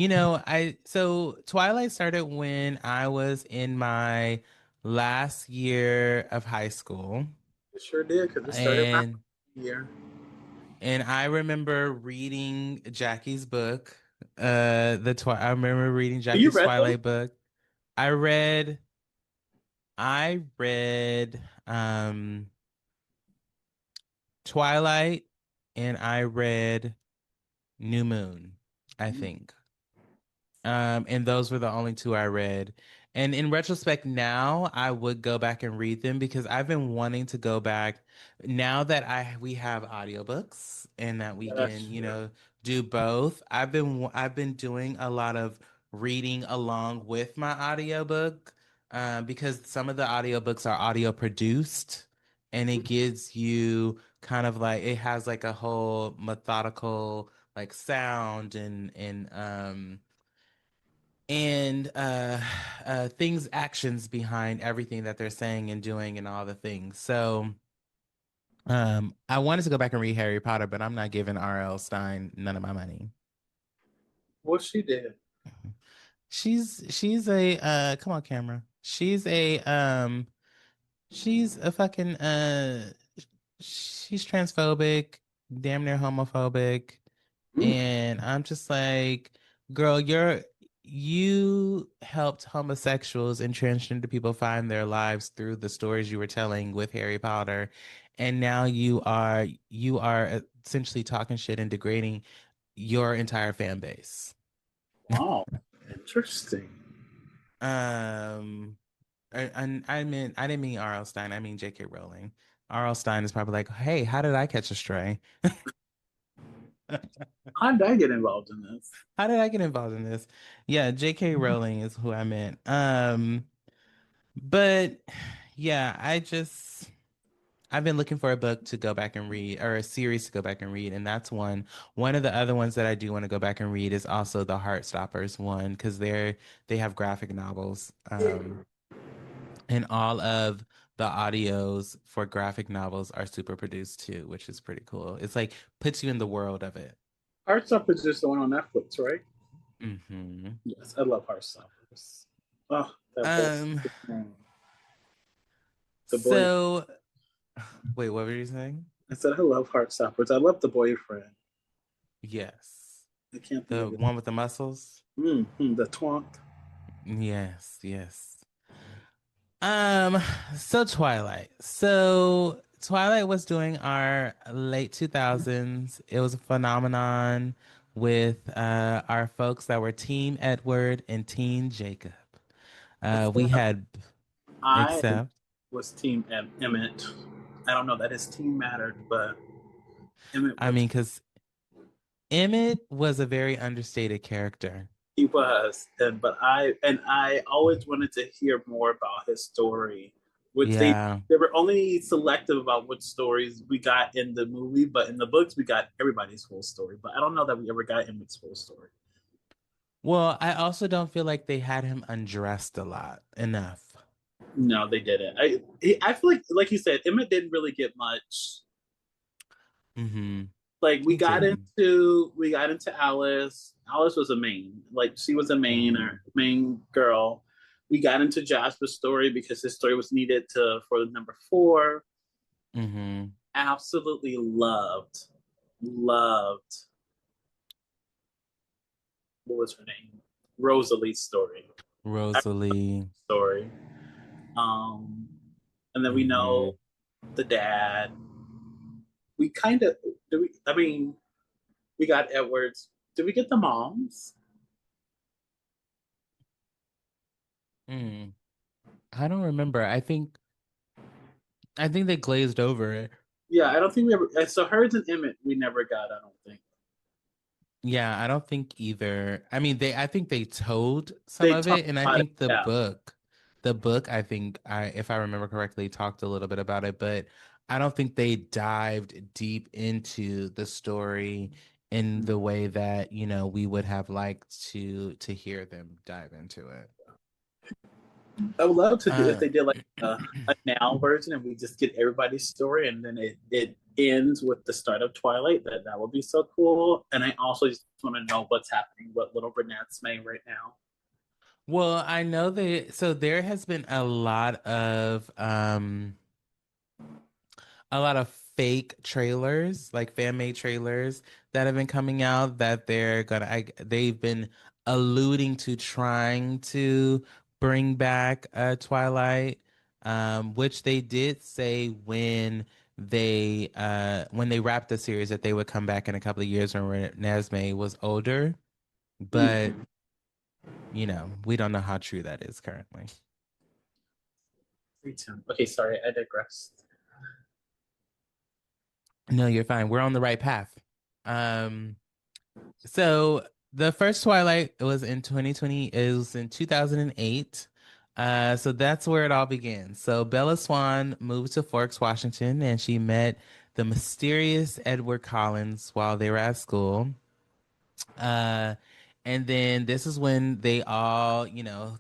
So Twilight started when I was in my last year of high school. It sure did because it started my And year. And I remember reading Jackie's book. I remember reading You Jackie's read them? Twilight book. I read I read Twilight and I read New Moon, I think. And those were the only two I read. And in retrospect, now I would go back and read them because I've been wanting to go back now that we have audiobooks and that we Yeah, can, that's true. do both. I've been doing a lot of reading along with my audiobook because some of the audiobooks are audio produced and it gives you kind of like it has like a whole methodical like sound and and things, actions behind everything that they're saying and doing and all the things. So I wanted to go back and read Harry Potter, but I'm not giving R.L. Stein none of my money. What she did? She's a come on camera. She's a fucking she's transphobic, damn near homophobic, Mm, and I'm just like, girl, you helped homosexuals and transgender people find their lives through the stories you were telling with Harry Potter, and now you are essentially talking shit and degrading your entire fan base. wow, interesting. Um, I didn't mean R.L. Stein. I mean J.K. Rowling. R.L. Stein is probably like, hey, how did I catch a stray? How did I get involved in this? How did I get involved in this? Yeah, J.K. Rowling is who I meant. But yeah, I've been looking for a book to go back and read or a series to go back and read, and that's one. One of the other ones that I do want to go back and read is also the Heartstoppers one because they have graphic novels. And all of the audios for graphic novels are super produced too, which is pretty cool. It's like puts you in the world of it. Heartstopper is just the one on Netflix, right? Hmm. Yes, I love Heartstoppers. Oh, that boy. Um, The boy. so wait, what were you saying? I said I love Heartstoppers. I love the boyfriend. Yes. I can't think The of it. one with the muscles? The twonk. Yes, yes. Um, so Twilight was doing our late 2000s. It was a phenomenon with our folks that were Team Edward and Team Jacob. We Except had I except was Team Emmett. I don't know that his team mattered, but Emmett I was. mean, because Emmett was a very understated character. He was, and I always wanted to hear more about his story, which they Yeah. they were only selective about which stories we got in the movie, but in the books we got everybody's full story. But I don't know that we ever got Emmett's full story. Well, I also don't feel like they had him undressed a lot enough. No, they didn't. I feel like you said, Emmett didn't really get much. Mm-hmm. Like He didn't. we got into Alice. Alice was a main, like she was a main Mm-hmm. or main girl. We got into Jasper's story because his story was needed to for the number four. Mm-hmm. Absolutely loved what was her name? Rosalie's story. Rosalie. Story. Um, and then we know Mm-hmm. the dad. We kind of do we. I mean, we got Edwards. Did we get the moms? Mm. I don't remember. I think they glazed over it. Yeah, I don't think we ever. So Herds and Emmett, we never got. I don't think Yeah, I don't think either. I mean, I think they told some they of talked it, and I about it. think Yeah, the book, I think if I remember correctly, talked a little bit about it, but I don't think they dived deep into the story in the way that, we would have liked to hear them dive into it. I would love to do if Uh, they did like a now version and we just get everybody's story and then it ends with the start of Twilight. That would be so cool. And I also just want to know what's happening, what little Burnette's made right now. well, I know so there has been a lot of fake trailers, like fan-made trailers that have been coming out that they've been alluding to trying to bring back Twilight, which they did say when they wrapped the series that they would come back in a couple of years when Nesme was older, but Mm, we don't know how true that is currently. okay, sorry, I digressed. No, you're fine. We're on the right path. Um, So the first Twilight was in 2020. It was in 2008. So that's where it all began. So Bella Swan moved to Forks, Washington, and she met the mysterious Edward Collins while they were at school. Uh, And then this is when they all,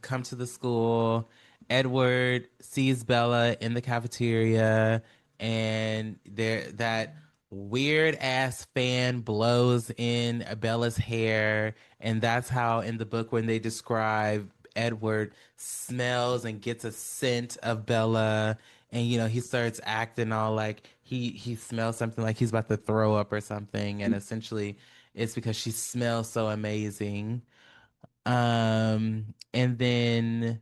come to the school. Edward sees Bella in the cafeteria, and there that weird ass fan blows in Bella's hair, and that's how in the book when they describe Edward smells and gets a scent of Bella, and he starts acting all like he smells something like he's about to throw up or something, and essentially it's because she smells so amazing. And then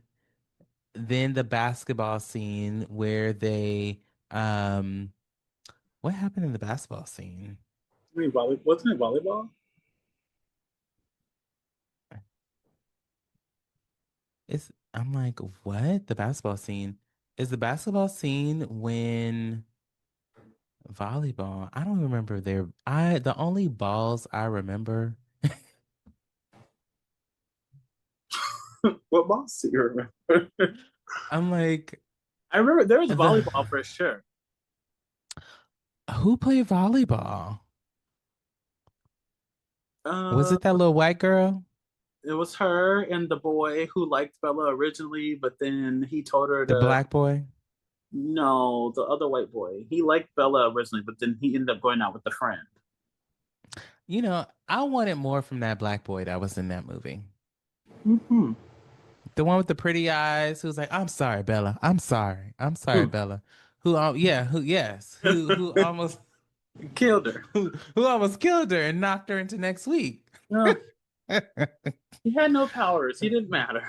the basketball scene where they what happened in the basketball scene? I mean, wasn't it volleyball? It's I'm like, what? The basketball scene? Is the basketball scene when volleyball? I don't remember the only balls I remember. What boss do you remember? I'm like, I remember there was the volleyball for sure. who played volleyball? Was Uh, it that little white girl? it was her and the boy who liked Bella originally, but then he told her The to black boy? no, the other white boy. He liked Bella originally, but then he ended up going out with the friend. I wanted more from that black boy that was in that movie. Mm-hmm. The one with the pretty eyes who's like, "I'm sorry, Bella. I'm sorry. I'm sorry, Who Bella." Who almost killed her? who almost killed her and knocked her into next week. No, he had no powers. He didn't matter.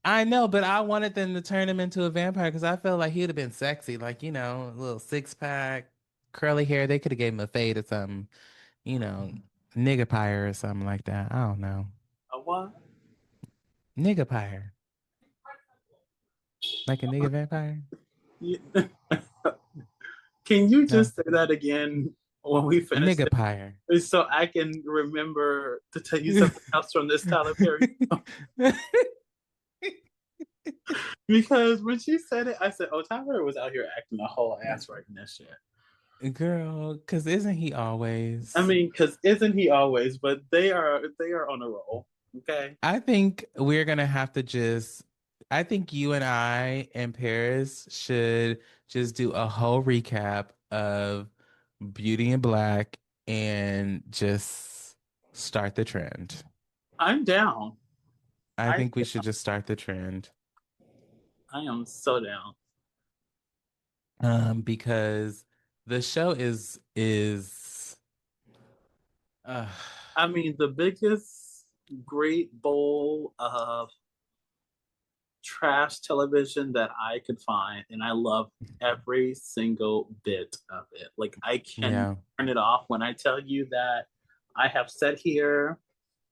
I know, but I wanted them to turn him into a vampire because I felt like he'd have been sexy, like, a little six pack, curly hair. They could have gave him a fade or something, you know, nigga pyre or something like that. I don't know. A what? Nigga pyre. Like a nigga vampire? Can you No. just say that again when we finish Nigga pyre. this so I can remember to tell you something else from this Tyler Perry song? Because when she said it, I said, "Oh, Tyler was out here acting a whole ass right in this shit." Girl, because isn't he I always? mean, because isn't he always? But they are on a roll. Okay. I think we're gonna have to I think you and I and Paris should just do a whole recap of Beauty in Black and just start the trend. I'm down. I I think we should just start the trend. I am so down. Because the show is uh I mean, the biggest great bowl of trash television that I could find, and I love every single bit of it. Like I can yeah. turn it off when I tell you that I have sat here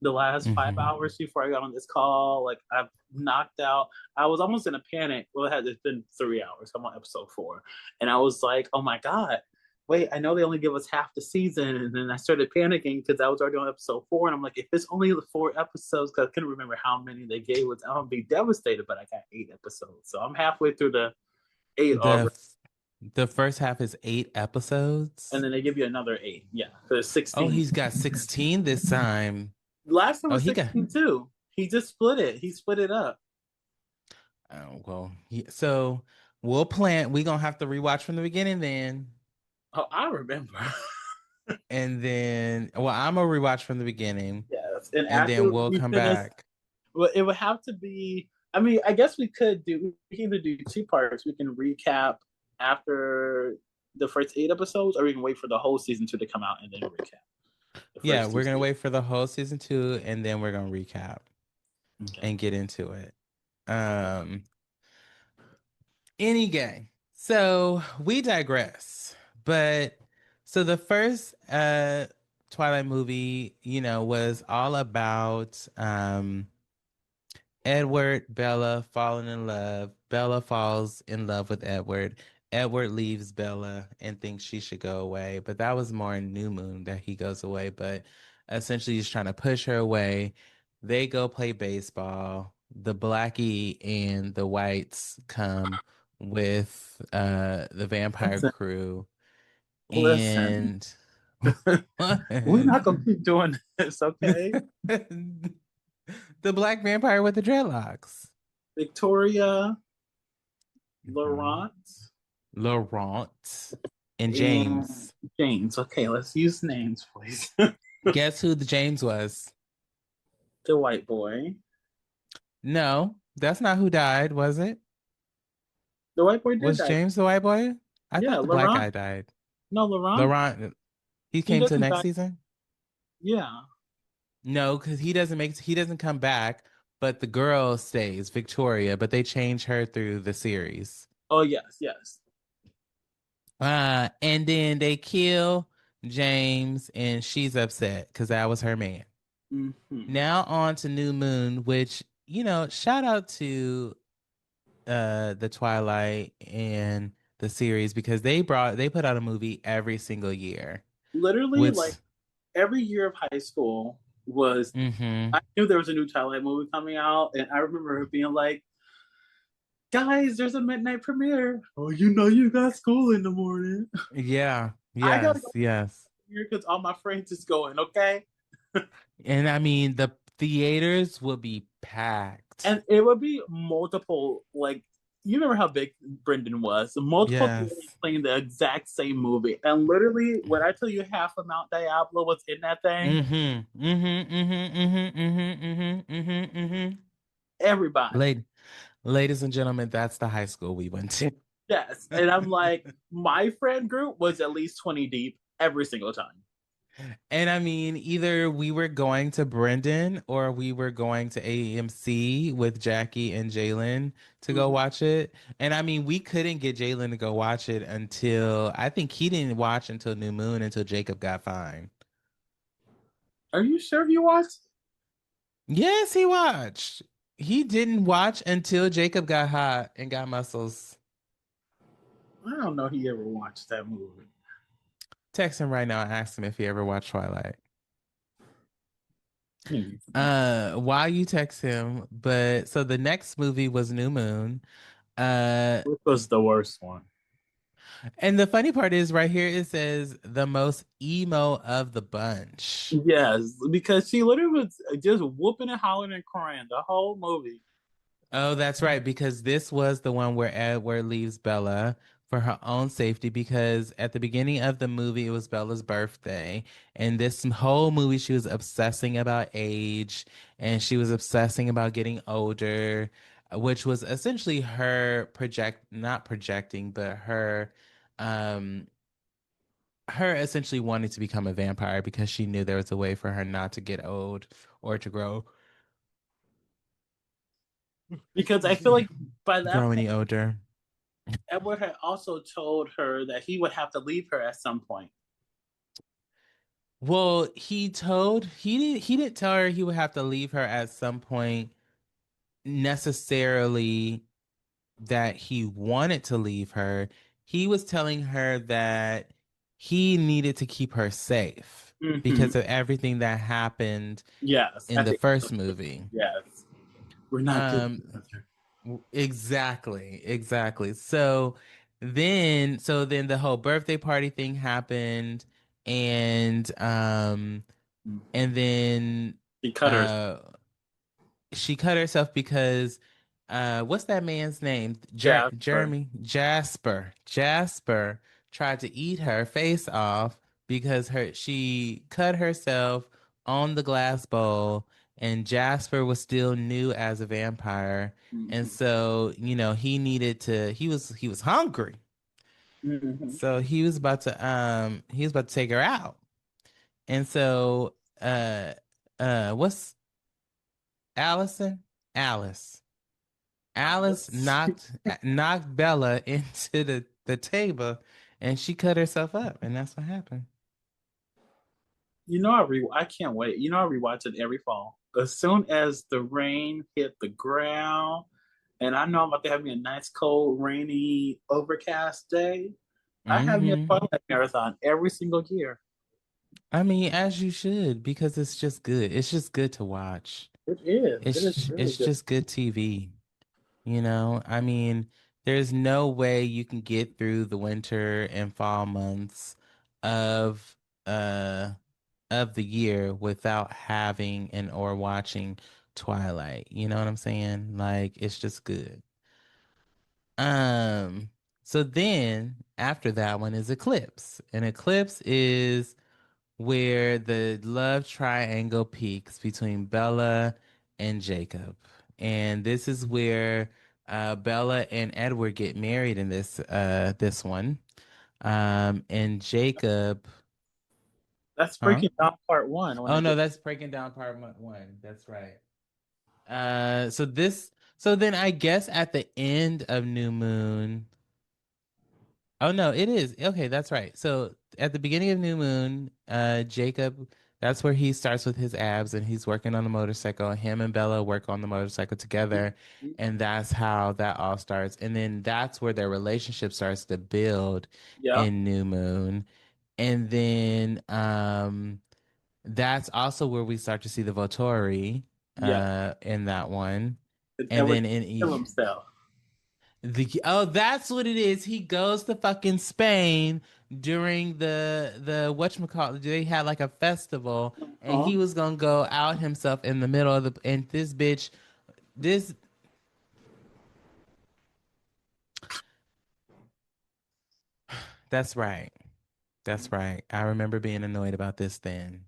the last five Hmm. hours before I got on this call. Like I've knocked out. I was almost in a panic. Well, it's been 3 hours. I'm on episode 4, and I was like, "Oh my god, wait! I know they only give us half the season." And then I started panicking because I was already on episode 4, and I'm like, "If it's only the 4 episodes, because I couldn't remember how many they gave us, I'm gonna be devastated." But I got 8 episodes, so I'm halfway through the 8 The already, the first half is 8 episodes. and then they give you another 8. Yeah, so there's Oh, 16. he's got 16 this time. Last time Oh, was he got 16 too. He just split it. He split it up. oh well. So we're gonna have to rewatch from the beginning then. Oh, I remember. And then I'm gonna rewatch from the beginning Yes, and and after then we'll we come finish, back. well, it would have to be. I mean, I guess we can either do 2 parts. We can recap after the first 8 episodes, or we can wait for the whole season 2 to come out and then recap the Yeah, first two we're gonna seasons. wait for the whole season 2 and then we're gonna recap Okay. and get into it. Um Any gay. So we digress. But so the first Twilight movie, was all about Edward, Bella falling in love. Bella falls in love with Edward. Edward leaves Bella and thinks she should go away. But that was more in New Moon that he goes away. But essentially, he's trying to push her away. They go play baseball. The Blackie and the Whites come with the vampire Listen, crew. listen. And We're not gonna keep doing this, okay? The black vampire with the dreadlocks. Victoria, Mhm. Laurent, Laurent and and James. James. Okay, let's use names, please. Guess who the James was? The white boy. No, that's not who died, was it? The white boy did Was die. James the white boy? I Yeah, thought the black Laurent. guy died. No, Laurent. Laurent, he He came to the doesn't next die. season? Yeah. No, because he doesn't come back, but the girl stays, Victoria, but they change her through the series. Oh yes, yes. And then they kill James and she's upset because that was her man. Hmm. Now on to New Moon, which, shout out to the Twilight and the series because they put out a movie every single year. Literally, Which like every year of high school was. mm-hmm. I knew there was a new Twilight movie coming out, and I remember it being like, "Guys, there's a midnight premiere. Oh, you know you got school in the morning. Yeah, I gotta go yes, yes. here because all my friends is going. Okay." And I mean the theaters will be packed. And it would be multiple, like, you remember how big Brendan was? Multiple theaters Yes. playing the exact same movie. And literally, when I tell you half of Mount Diablo was in that thing, Mm-hmm. Mm-hmm. Mm-hmm. Mm-hmm. Mm-hmm. Mm-hmm. Mm-hmm. everybody. Ladies, ladies and gentlemen, that's the high school we went to. Yes. And I'm like, my friend group was at least 20 deep every single time. And I mean, either we were going to Brendan or we were going to AMC with Jackie and Jalen to go Mhm. watch it. And I mean, we couldn't get Jalen to go watch it until I think he didn't watch until New Moon until Jacob got fined. Are you sure you watched? Yes, he watched. He didn't watch until Jacob got hot and got muscles. I don't know he ever watched that movie. Text him right now and ask him if he ever watched Twilight. Hmm. While you text him, but so the next movie was New Moon. Uh, Which was the worst one? and the funny part is right here it says the most emo of the bunch. Yes, because she literally was just whooping and hollering and crying the whole movie. Oh, that's right, because this was the one where Edward leaves Bella for her own safety because at the beginning of the movie it was Bella's birthday. And this whole movie she was obsessing about age and she was obsessing about getting older, which was essentially her not projecting, but um her essentially wanting to become a vampire because she knew there was a way for her not to get old or to Because I feel like by that grow point, any older. Edward had also told her that he would have to leave her at some point. Well, he didn't tell her he would have to leave her at some point necessarily that he wanted to leave her. He was telling her that he needed to keep her safe Hmm. because of everything that happened Yes, in at the the first movie. yes, we're not good Um, together. exactly, exactly. So then the whole birthday party thing happened and Mhm. and then He cut her. uh she cut herself because what's that man's name? Jasper. Jeremy Jasper tried to eat her face off because her she cut herself on the glass bowl and Jasper was still new as a vampire and Hmm. so he was hungry Hmm. so he was about to take her out and so what's Allison Alice Alice Alice. knocked Bella into the table and she cut herself up and that's what happened. I can't wait. I rewatch it every fall. As soon as the rain hit the ground, and I know I'm about to have me a nice, cold, rainy, overcast day. I have me a Hmm. Twilight marathon every single year. I mean, as you should, because it's just good. It's just good to watch. It is. It is really It's good. just good TV. I mean, there's no way you can get through the winter and fall months of uh of the year without having and or watching Twilight. You know what I'm saying? Like it's just good. Um, so then after that one is Eclipse. And Eclipse is where the love triangle peaks between Bella and Jacob. And this is where Bella and Edward get married in this one. And Jacob, That's huh? breaking down part one when Oh I no, get. that's breaking down part 1. That's right. So then I guess at the end of New Moon. Oh no, it is. Okay, that's right. So at the beginning of New Moon, Jacob, that's where he starts with his abs and he's working on the motorcycle. Him and Bella work on the motorcycle together, and that's how that all starts. And then that's where their relationship starts to build Yep, in New Moon. And then that's also where we start to see the Volturi yep. in that one. And And Edward then kill himself. that's what it is. He goes to fucking Spain during the whatchamacallit. They had like a festival, and Huh? he was gonna go out himself in the middle of the. And this bitch, this that's right. That's right. I remember being annoyed about this then.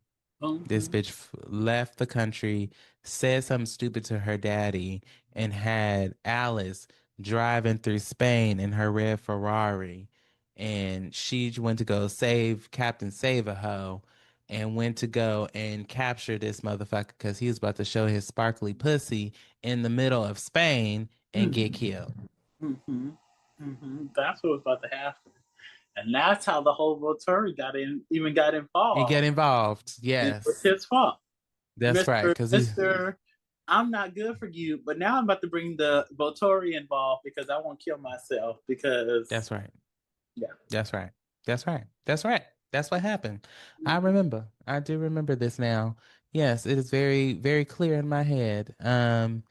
This Mhm. bitch left the country, said something stupid to her daddy, and had Alice driving through Spain in her red Ferrari. And she went to go save Captain Save-A-Ho and went to go and capture this motherfucker because he was about to show his sparkly pussy in the middle of Spain and get killed. Mhm. Mhm. That's what was about to happen, and that's how the whole Volturi got And get involved. involved. It was Yes, his fault, that's right. Mister Because he's Mister. I'm not good for you, but now I'm about to bring the Volturi involved because I won't kill myself because that's right. yeah. That's right. That's right. That's right. That's what happened. I Mhm. remember. I do remember this now. Yes, it is very, very clear in my head. And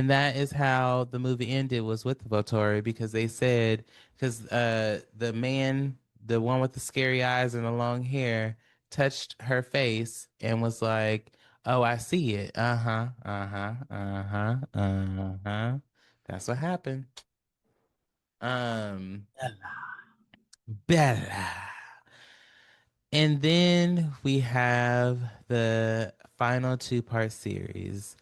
that is how the movie ended was with the Volturi because they said because the man, the one with the scary eyes and the long hair, touched her face and was like, "Oh, I see it. Uh-huh. Uh-huh. Uh-huh. Uh-huh." That's what happened. Um, Bella. And then we have the final two-part series.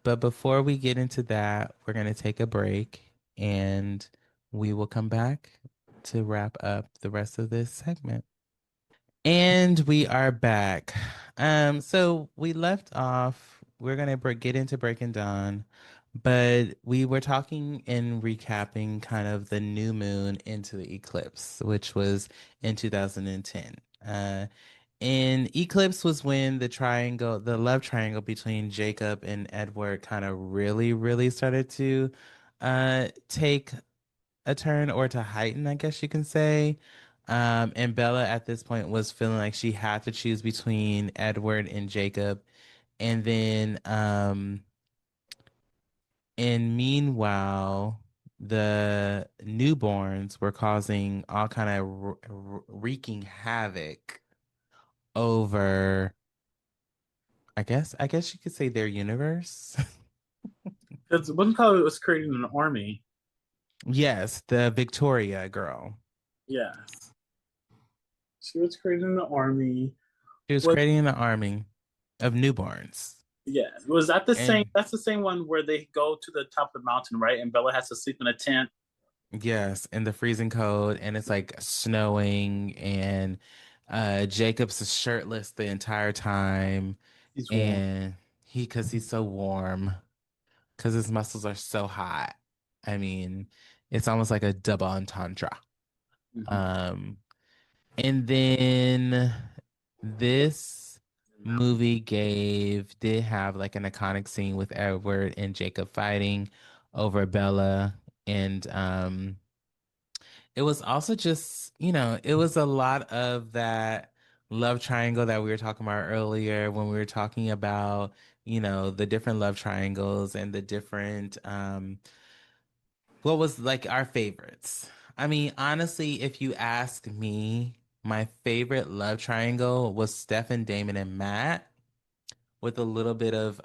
But before we get into that, we're going to take a break and we will come back to wrap up the rest of this segment. And we are back. So we left off, we're gonna get into Breaking Dawn, but we were talking and recapping kind of the new moon into the eclipse, which was in 2010. And eclipse was when the love triangle between Jacob and Edward kind of really, really started to take a turn or to heighten, I guess you can say. And Bella at this point was feeling like she had to choose between Edward and Jacob. And then, and meanwhile, the newborns were causing all kind of wreaking havoc over, I guess you could say their universe. Because one color was creating an army. Yes, the Victoria girl. Yes, she was creating an army. She was Was creating an army of newborns. yeah, was that the same? And That's the same one where they go to the top of the mountain, right? And Bella has to sleep in a tent. yes, in the freezing cold, and it's like snowing, and Jacob's is shirtless the entire time, He's warm. and because he's so warm, because his muscles are so hot. I mean, it's almost like a double entendre. Mm-hmm. Um, and then this movie did have like an iconic scene with Edward and Jacob fighting over Bella, and it was also just, it was a lot of that love triangle that we were talking about earlier when we were talking about, the different love triangles and the different, what was like our favorites. I mean, honestly, if you ask me, my favorite love triangle was Stefan, Damon, and Matt. with a little bit of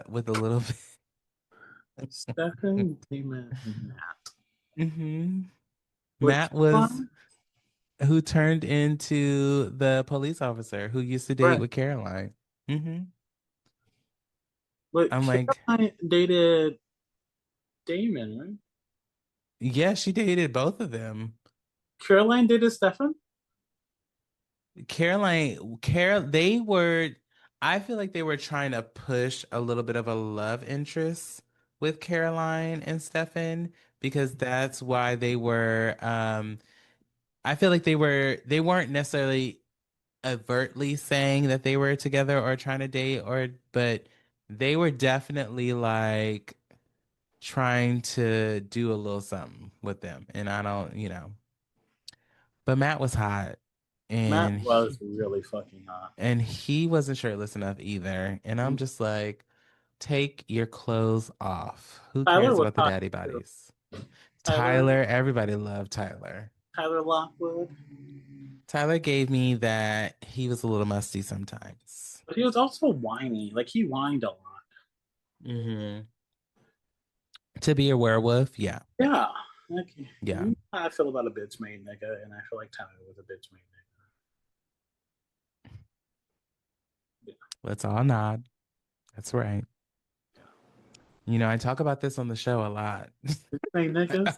with a little bit. Stefan, Damon, and Matt. hmm With Matt was Caroline? who turned into the police officer who used to date Right. with Caroline. hmm But I'm like, Caroline dated Damon, right? yeah, she dated both of them. Caroline dated Stefan? They were, I feel like they were trying to push a little bit of a love interest with Caroline and Stefan because that's why I feel like they weren't necessarily overtly saying that they were together or trying to date but they were definitely like trying to do a little something with them. And I don't, but Matt was hot Matt and was really fucking hot. he wasn't shirtless enough either. And I'm just like, take your clothes off. Who Tyler cares was about the hot daddy too. bodies? Tyler, Tyler, everybody loved Tyler. Tyler Lockwood. Tyler gave me that he was a little musty sometimes. But he was also whiny. Like he whined a lot. hmm To be a werewolf, yeah, Yeah. Like, yeah. you know how I feel about a bitch made nigga, and I feel like Tyler was a bitch made nigga. Let's all nod. That's right. I talk about this on the show a lot. Bitch made niggas.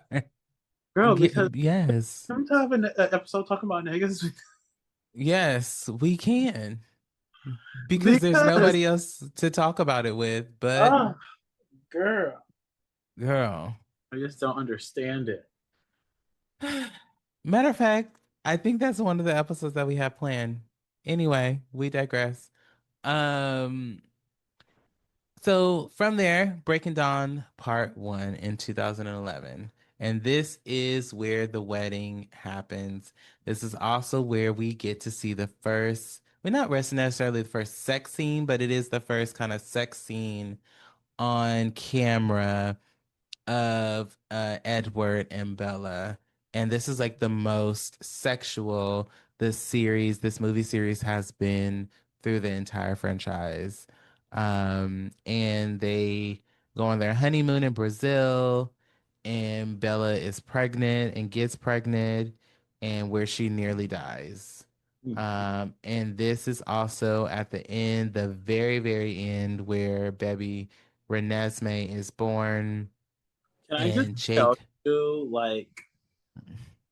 Girl, because Yes, I'm to have an episode talking about niggas yes, we can because there's because nobody else to talk about it with, but oh girl. girl. I just don't understand it. Matter of fact, I think that's one of the episodes that we have planned. Anyway, we digress. Um, so from there, Breaking Dawn Part 1 in 2011. And this is where the wedding happens. This is also where we get to see the first, well, not necessarily the first sex scene, but it is the first kind of sex scene on camera of Edward and Bella. And this is like the most sexual this movie series has been through the entire franchise. And they go on their honeymoon in Brazil, and Bella is pregnant and gets pregnant, and where she nearly dies. And this is also at the end, the very, very end, where baby Renesmee is born Can I just and tell Jake. you, like,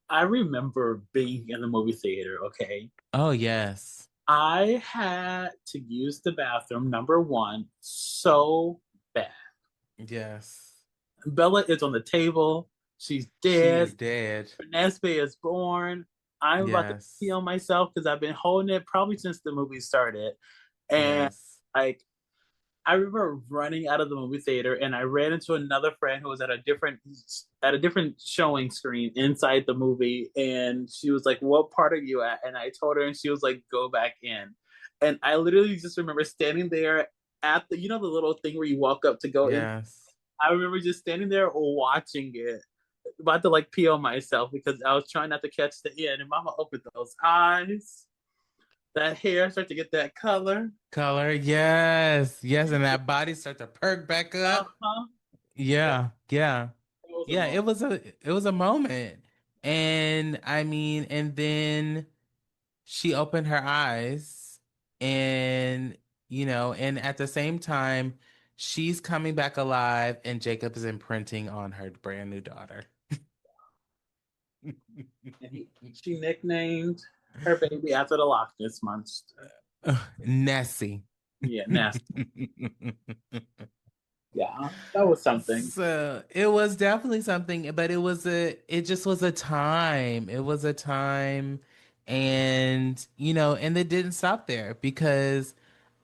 I remember being in the movie theater, okay? Oh, yes. I had to use the bathroom, number one, so bad. Yes. Bella is on the table. She's She dead. is dead. Nesby is born. I'm about to pee Yes. on myself because I've been holding it probably since the movie started. And Yes. like I remember running out of the movie theater and I ran into another friend who was at a different showing screen inside the movie and she was like, "What part are you at?" And I told her and she was like, "Go back in." And I literally just remember standing there at the little thing where you walk up to go in. Yes. I remember just standing there watching it, about to like pee on myself because I was trying not to catch the end. And Mama opened those eyes, that hair start to get that color. Color. Yes. Yes. And that body start to perk back up. Uh-huh. That, Yeah. Yeah. that was a Yeah. moment. It was a moment. And I mean, and then she opened her eyes and and at the same time she's coming back alive and Jacob is imprinting on her brand new daughter. And she nicknamed her baby after the Loch Ness monster. Nessie. Yeah, nasty. Yeah, that was something. So it was definitely something, but it just was a time. It was a time, and it didn't stop there because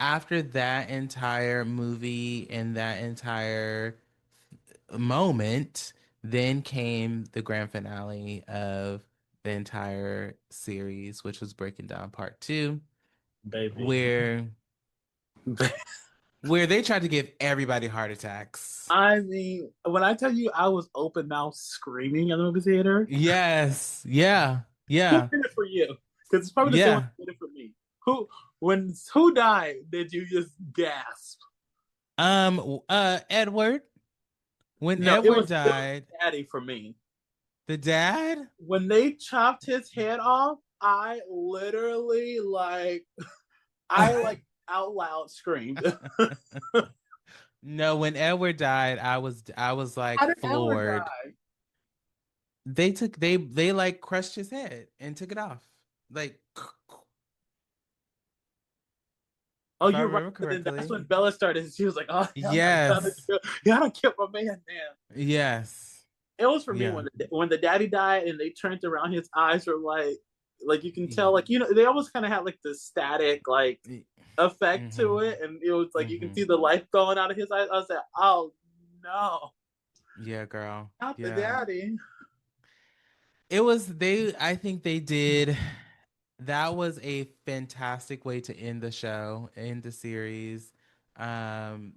after that entire movie and that entire moment, then came the grand finale of the entire series, which was Breaking Down Part 2, Baby. where where they tried to give everybody heart attacks. I mean, when I tell you I was open mouth screaming in the movie theater, Yes. Yeah. who Yeah. did it for you? Because it's probably the same one Yeah. who did it for me. Who? When who died, did you just gasp? Edward. When No, it Edward was died, Daddy for me. the dad. When they chopped his head off, I literally I out loud screamed. No, when Edward died, I was How like did Edward floored. die? They like crushed his head and took it off. Like Oh, if I you're right. remember But then that's correctly. when Bella started. She was like, "Oh, Yes. you gotta kill my man, man." Yes. It was for me Yeah. when the daddy died and they turned around. His eyes were like you can tell, like they almost kind of had like the static effect to Mm-hmm. it, and it was like you can Mm-hmm. see the life going out of his eyes. I was like, "Oh no, Yeah, girl. not the Yeah. daddy." It was they I think they did that was a fantastic way to end the show, end the series. Um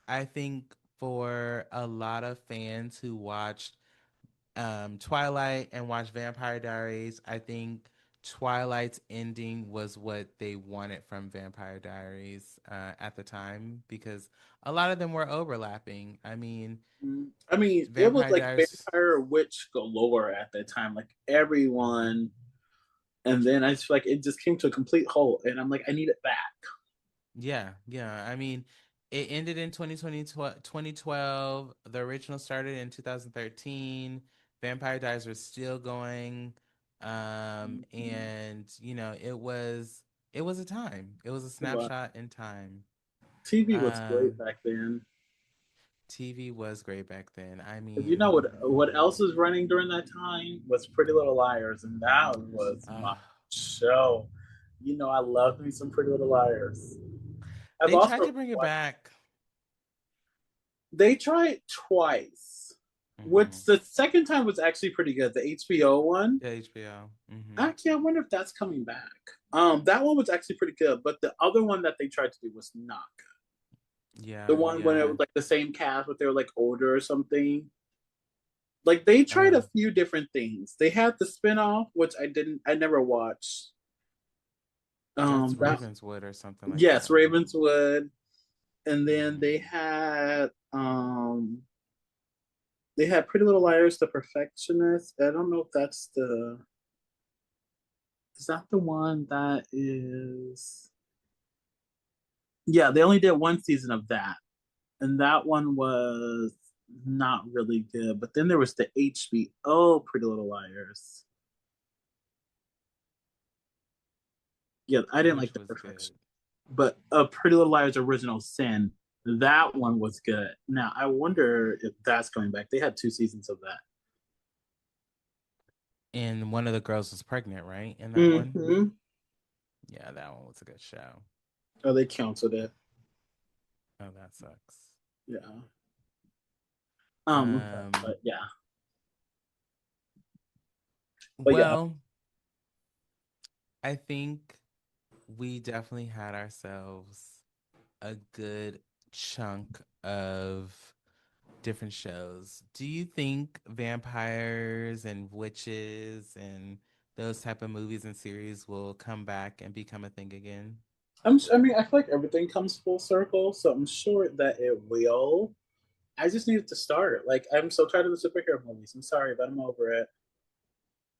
I think for a lot of fans who watched Twilight and watched Vampire Diaries, I think Twilight's ending was what they wanted from Vampire Diaries at the time because a lot of them were overlapping. I mean, I mean, it was Vampire like Diaries, vampire witch galore at that time. Like everyone, and then I just like it just came to a complete halt, and I'm like, I need it back. yeah, yeah. I mean, it ended in 2012. The original started in 2013. Vampire Diaries was still going. And it was a time. It was a But snapshot in time. TV was great Um, back then. TV was great back then. I Because you know mean, what else was running during that time was Pretty Little Liars, and that was uh, my show. I loved me some Pretty Little Liars. I've they tried also to bring it watched. back. They tried twice, Hmm. which the second time was actually pretty good. The HBO one. Yeah, HBO. Hmm. Actually, I wonder if that's coming back. That one was actually pretty good, but the other one that they tried to do was not good. The Yeah, one when it yeah. was like the same cast, but they were like older or something. Like they tried Uh, a few different things. They had the spinoff, which I never watched. that's That Ravenswood or something like yes, that, right? Ravenswood, and then Hmm. they had Pretty Little Liars, The Perfectionist. I don't know if that's the is that the one that is yeah, they only did one season of that. And that one was not really good. But then there was the HBO Pretty Little Liars. Yeah, I didn't like Which The was Perfection. good. But Pretty Little Liars Original Sin, that one was good. Now I wonder if that's coming back. They had two seasons of that. And one of the girls was pregnant, right? In that one? Mm-hmm. Yeah, that one was a good show. Oh, they canceled it. Oh, that sucks. Yeah. Um, But yeah. But yeah. well, I think we definitely had ourselves a good chunk of different shows. Do you think vampires and witches and those type of movies and series will come back and become a thing again? I mean, I feel like everything comes full circle, so I'm sure that it will. I just needed to start. Like, I'm so tired of the superhero movies. I'm sorry, but I'm over it.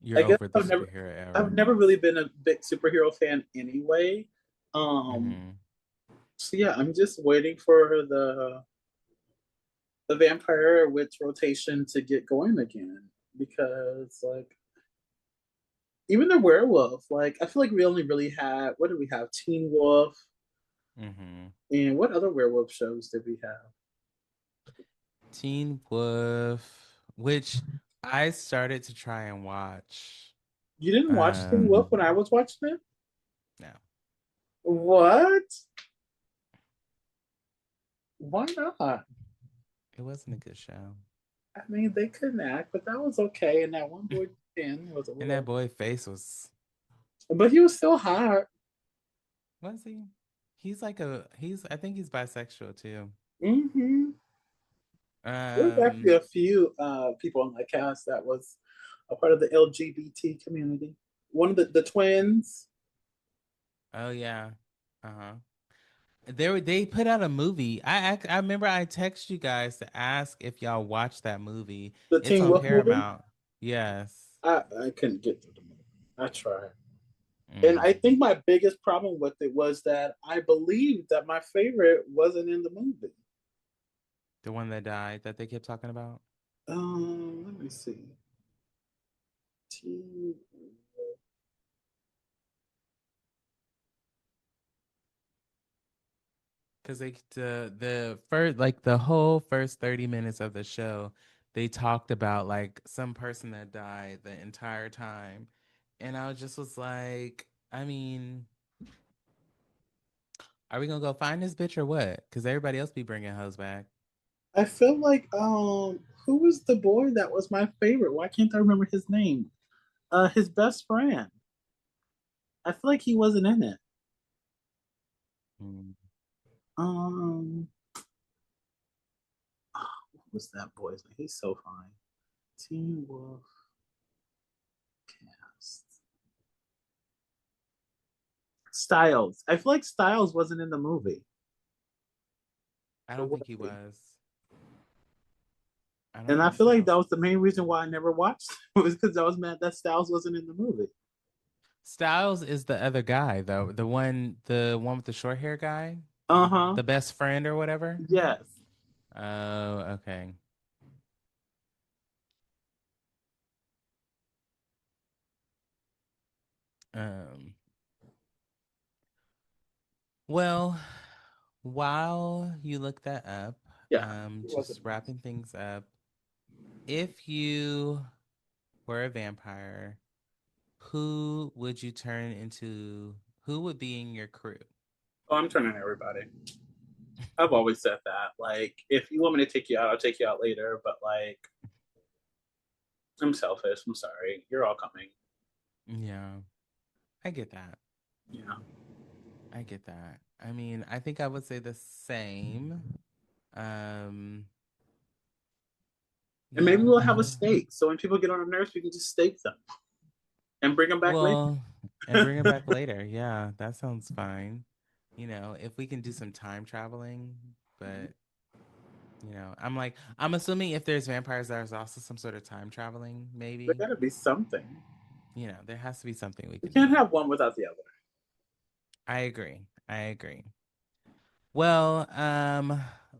You're I guess over the superhero I've era. never really been a big superhero fan anyway. Um, Hmm. so yeah, I'm just waiting for the vampire witch rotation to get going again because like even the werewolf, like I feel like we only really had what did we have? Teen Wolf, Hmm. and what other werewolf shows did we have? Teen Wolf, which I started to try and watch. You didn't watch Teen Um, Wolf when I was watching it? no, What? Why not? it wasn't a good show. I mean, they couldn't act, but that was okay. And that one boy, Ken, was a And that little, boy face but he was still hot. was he? I think he's bisexual too. Mm-hmm. There was actually Um, a few people on that cast that was a part of the LGBT community. One of the twins. oh yeah. Uh-huh. They put out a movie. I remember I texted you guys to ask if y'all watched that movie. The It's Teen on Wolf movie. Paramount. Yes. I couldn't get through the movie. I tried. And I Mm. think my biggest problem with it was that I believed that my favorite wasn't in the movie. The one that died that they kept talking about. Let me see. Teen Because the first like the whole first 30 minutes of the show, they talked about like some person that died the entire time. And I just was like, I mean, are we gonna go find this bitch or what? Because everybody else be bringing hoes back. I feel like who was the boy that was my favorite? Why can't I remember his name? His best friend. I feel like he wasn't in it. Mm. Um, what was that boy's name? He's so fine. Teen Wolf cast. Styles. I feel like Styles wasn't in the movie. I Or don't was think he he? was. I don't And I think feel like that Styles. was the main reason why I never watched it was because I was mad that Styles wasn't in the movie. Styles is the other guy though. The one with the short hair guy, Uh huh. the best friend or whatever. Yes. Oh, okay. Um, well, while you look that up, Yeah. He just wasn't in wrapping things up. If you were a vampire, who would you turn into? Who would be in your crew? Oh, I'm turning everybody. I've always said that. Like, if you want me to take you out, I'll take you out later. But like, I'm selfish. I'm sorry. You're all coming. Yeah, I get that. Yeah. I get that. I mean, I think I would say the same. Um, And maybe yeah, we'll I have a don't. steak. So when people get on our nerves, we can just steak them and bring them back later. Well, and bring it back later. Yeah, that sounds fine. If we can do some time traveling, but I'm assuming if there's vampires, there's also some sort of time traveling, There maybe. gotta be something. There has to be something we We can do. can't have one without the other. I agree. I agree. Well,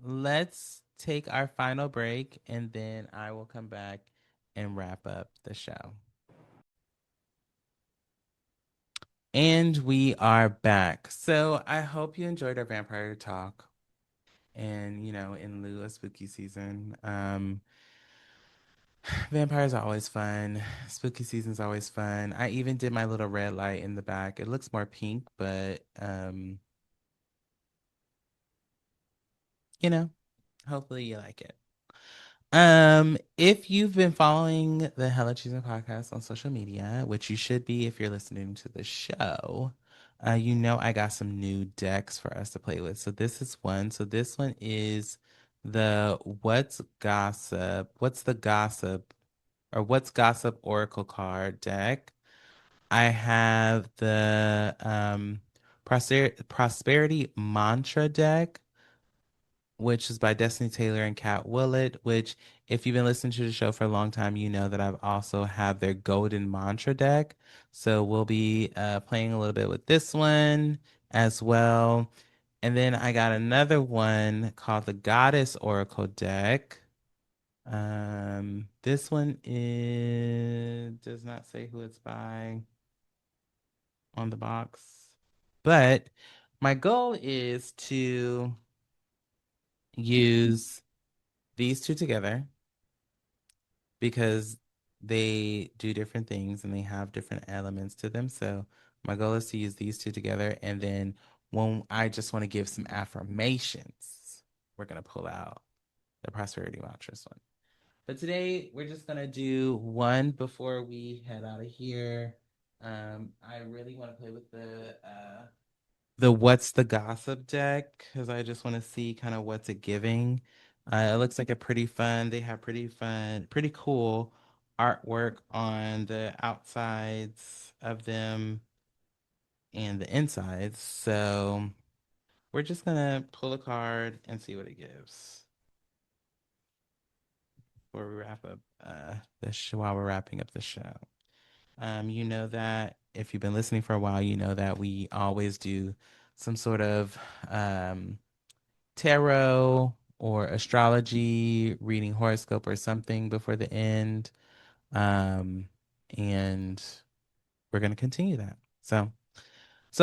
let's take our final break and then I will come back and wrap up the show. And we are back. So I hope you enjoyed our vampire talk. And, in lieu of spooky season, vampires are always fun. Spooky season's always fun. I even did my little red light in the back. It looks more pink, but, you know, hopefully you like it. If you've been following the Hella Chisme Podcast on social media, which you should be if you're listening to the show, I got some new decks for us to play with. So this is one. So this one is the What's the Gossip, or What's Gossip Oracle card deck. I have the Prosperity Mantra deck, which is by Destiny Taylor and Kat Willett, which, if you've been listening to the show for a long time, you know that I've also have their Golden Mantra deck. So we'll be playing a little bit with this one as well. And then I got another one called the Goddess Oracle deck. This one does not say who it's by on the box, but my goal is to use these two together because they do different things and they have different elements to them. So my goal is to use these two together. And then when I just want to give some affirmations, we're going to pull out the prosperity mattress one. But today we're just going to do one before we head out of here. I really want to play with the What's the Gossip deck because I just want to see kind of what's it giving. It looks like a pretty fun. They have pretty fun, pretty cool artwork on the outsides of them. and the insides. So we're just gonna pull a card and see what it gives before we wrap up this show, while we're wrapping up the show. You know that if you've been listening for a while, you know that we always do some sort of um, tarot or astrology, reading horoscope or something before the end. Um, and we're going to continue that. So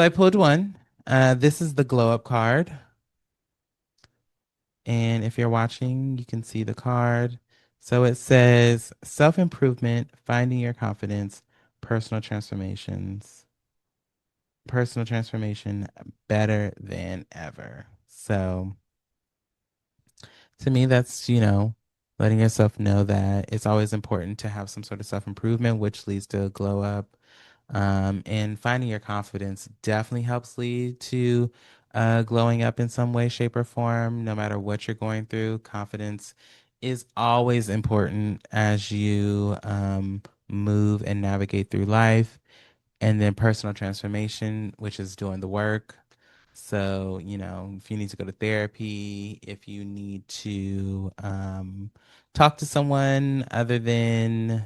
I pulled one. This is the glow up card. And if you're watching, you can see the card. So it says self improvement, finding your confidence, personal transformations, personal transformation better than ever. So to me, that's, letting yourself know that it's always important to have some sort of self improvement, which leads to a glow up. And finding your confidence definitely helps lead to glowing up in some way, shape, or form, no matter what you're going through. Confidence is always important as you move and navigate through life. And then personal transformation, which is doing the work. So, if you need to go to therapy, if you need to talk to someone other than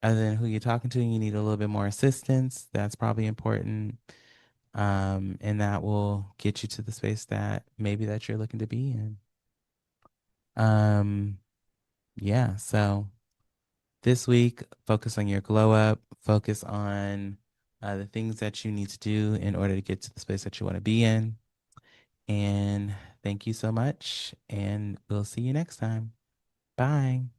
who you're talking to, and you need a little bit more assistance, that's probably important. And that will get you to the space that you're looking to be in. Um, yeah, so this week, focus on your glow up, focus on the things that you need to do in order to get to the space that you want to be in. And thank you so much. And we'll see you next time. Bye.